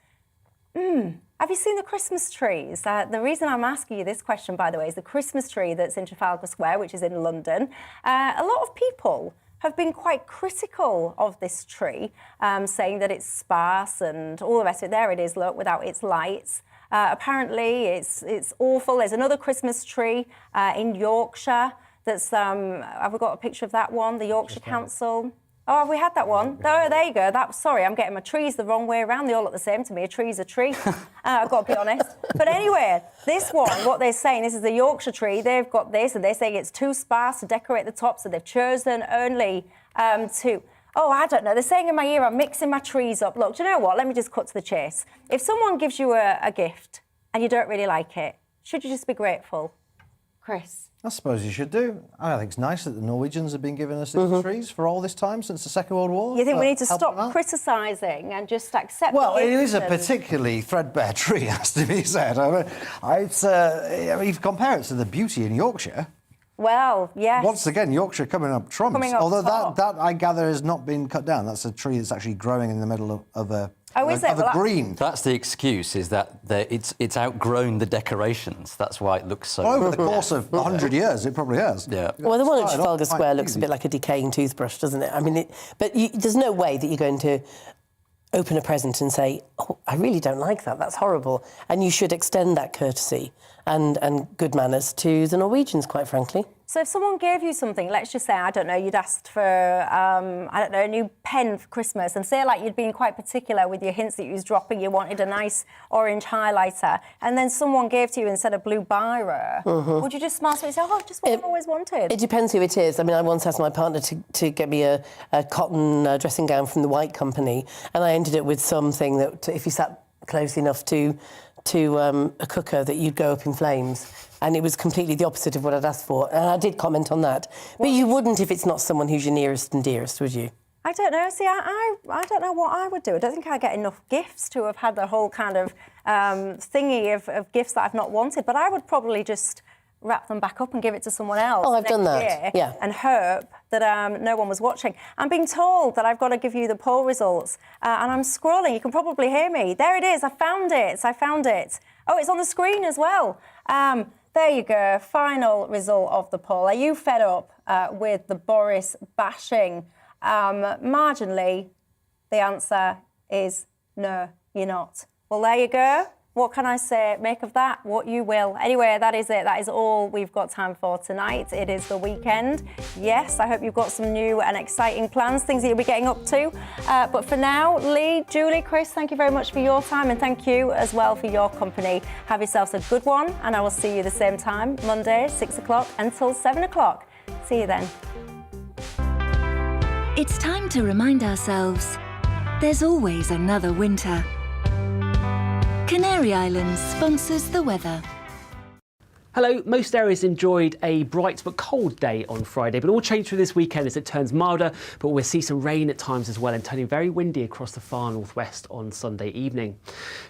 Have you seen the Christmas trees? The reason I'm asking you this question, by the way, is the Christmas tree that's in Trafalgar Square, which is in London. A lot of people have been quite critical of this tree, saying that it's sparse and all the rest of it. There it is, look, without its lights. Apparently, it's awful. There's another Christmas tree in Yorkshire that's, have we got a picture of that one? The Yorkshire Council. Oh, have we had that one? Oh, there you go. Sorry, I'm getting my trees the wrong way around. They all look the same to me. A tree's a tree. I've got to be honest. But anyway, this one, what they're saying, this is the Yorkshire tree. They've got this, and they're saying it's too sparse to decorate the top, so they've chosen only to... Oh, I don't know. They're saying in my ear, I'm mixing my trees up. Look, do you know what? Let me just cut to the chase. If someone gives you a gift and you don't really like it, should you just be grateful? Chris? I suppose you should do. I think it's nice that the Norwegians have been giving us these trees for all this time since the Second World War. You think we need to stop criticising and just accept? Well, it is a particularly threadbare tree, has to be said. I mean, if you compare it to the beauty in Yorkshire. Well, yes. Once again, Yorkshire coming up trumps. Although that I gather has not been cut down. That's a tree that's actually growing in the middle of a green. That's the excuse, is that it's outgrown the decorations. That's why it looks so... Well, over the course of 100 years, it probably has. Yeah. Well, the one at Trafalgar Square looks a bit like a decaying toothbrush, doesn't it? I mean, there's no way that you're going to open a present and say, oh, I really don't like that, that's horrible. And you should extend that courtesy and good manners to the Norwegians, quite frankly. So if someone gave you something, let's just say, I don't know, you'd asked for, I don't know, a new pen for Christmas, and say like you'd been quite particular with your hints that you was dropping, you wanted a nice orange highlighter, and then someone gave to you instead of blue biro, would you just smile and say, oh, just what I've always wanted? It depends who it is. I mean, I once asked my partner to get me a cotton dressing gown from the White Company, and I ended up with something that if you sat close enough to a cooker that you'd go up in flames. And it was completely the opposite of what I'd asked for. And I did comment on that. But you wouldn't if it's not someone who's your nearest and dearest, would you? I don't know. See, I don't know what I would do. I don't think I get enough gifts to have had the whole kind of thingy of gifts that I've not wanted. But I would probably just wrap them back up and give it to someone else. Oh, I've done that. Year yeah. And hope that no one was watching. I'm being told that I've got to give you the poll results. And I'm scrolling. You can probably hear me. There it is. I found it. Oh, it's on the screen as well. There you go. Final result of the poll. Are you fed up with the Boris bashing? Marginally, the answer is no, you're not. Well, there you go. What can I say? Make of that what you will. Anyway, that is it. That is all we've got time for tonight. It is the weekend. Yes, I hope you've got some new and exciting plans, things that you'll be getting up to. But for now, Lee, Julie, Chris, thank you very much for your time, and thank you as well for your company. Have yourselves a good one, and I will see you the same time, Monday, 6 o'clock until 7 o'clock. See you then. It's time to remind ourselves there's always another winter. Canary Islands sponsors the weather. Hello, most areas enjoyed a bright but cold day on Friday, but all changed through this weekend as it turns milder, but we'll see some rain at times as well and turning very windy across the far northwest on Sunday evening.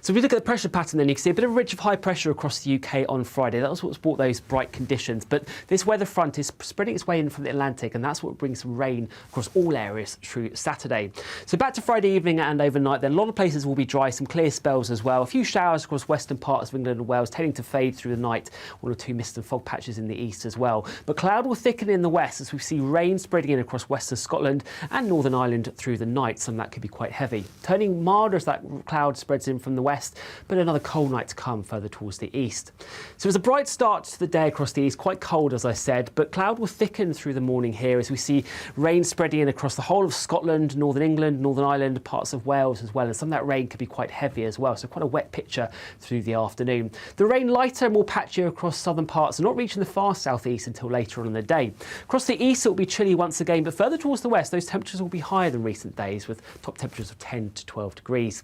So if we look at the pressure pattern then, you can see a bit of a ridge of high pressure across the UK on Friday. That was what's brought those bright conditions, but this weather front is spreading its way in from the Atlantic, and that's what brings some rain across all areas through Saturday. So back to Friday evening and overnight then, a lot of places will be dry, some clear spells as well. A few showers across western parts of England and Wales, tending to fade through the night. One or two mist and fog patches in the east as well. But cloud will thicken in the west as we see rain spreading in across western Scotland and Northern Ireland through the night. Some of that could be quite heavy. Turning milder as that cloud spreads in from the west, but another cold night to come further towards the east. So it was a bright start to the day across the east, quite cold as I said, but cloud will thicken through the morning here as we see rain spreading in across the whole of Scotland, Northern England, Northern Ireland, parts of Wales as well, and some of that rain could be quite heavy as well, so quite a wet picture through the afternoon. The rain lighter and more patchier across southern parts, and not reaching the far southeast until later on in the day. Across the east it will be chilly once again, but further towards the west those temperatures will be higher than recent days with top temperatures of 10 to 12 degrees.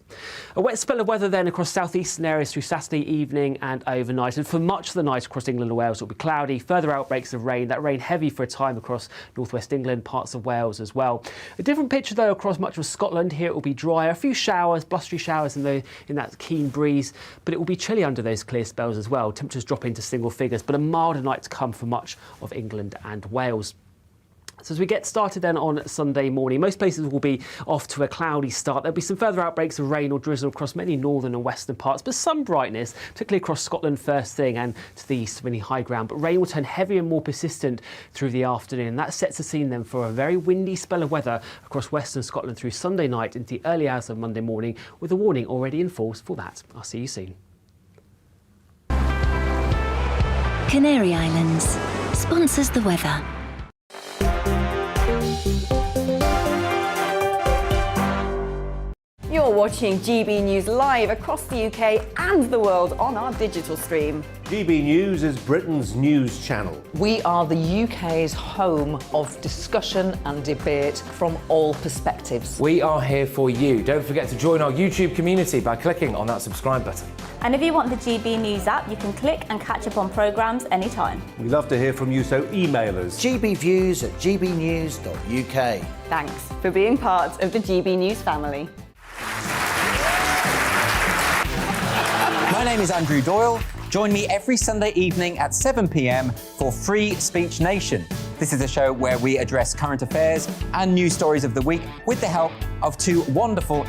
A wet spell of weather then across southeastern areas through Saturday evening and overnight, and for much of the night across England and Wales it will be cloudy, further outbreaks of rain, that rain heavy for a time across northwest England, parts of Wales as well. A different picture though across much of Scotland. Here it will be drier, a few showers, blustery showers in that keen breeze, but it will be chilly under those clear spells as well. Temperatures drop into single figures, but a milder night to come for much of England and Wales. So as we get started then on Sunday morning, most places will be off to a cloudy start. There'll be some further outbreaks of rain or drizzle across many northern and western parts, but some brightness, particularly across Scotland first thing and to the east of any high ground. But rain will turn heavier and more persistent through the afternoon. And that sets the scene then for a very windy spell of weather across western Scotland through Sunday night into the early hours of Monday morning, with a warning already in force for that. I'll see you soon. Canary Islands sponsors the weather. You're watching GB News live across the UK and the world on our digital stream. GB News is Britain's news channel. We are the UK's home of discussion and debate from all perspectives. We are here for you. Don't forget to join our YouTube community by clicking on that subscribe button. And if you want the GB News app, you can click and catch up on programmes anytime. We love to hear from you, so email us. gbviews@gbnews.uk. Thanks for being part of the GB News family. My name is Andrew Doyle. Join me every Sunday evening at 7 p.m. for Free Speech Nation. This is a show where we address current affairs and news stories of the week with the help of two wonderful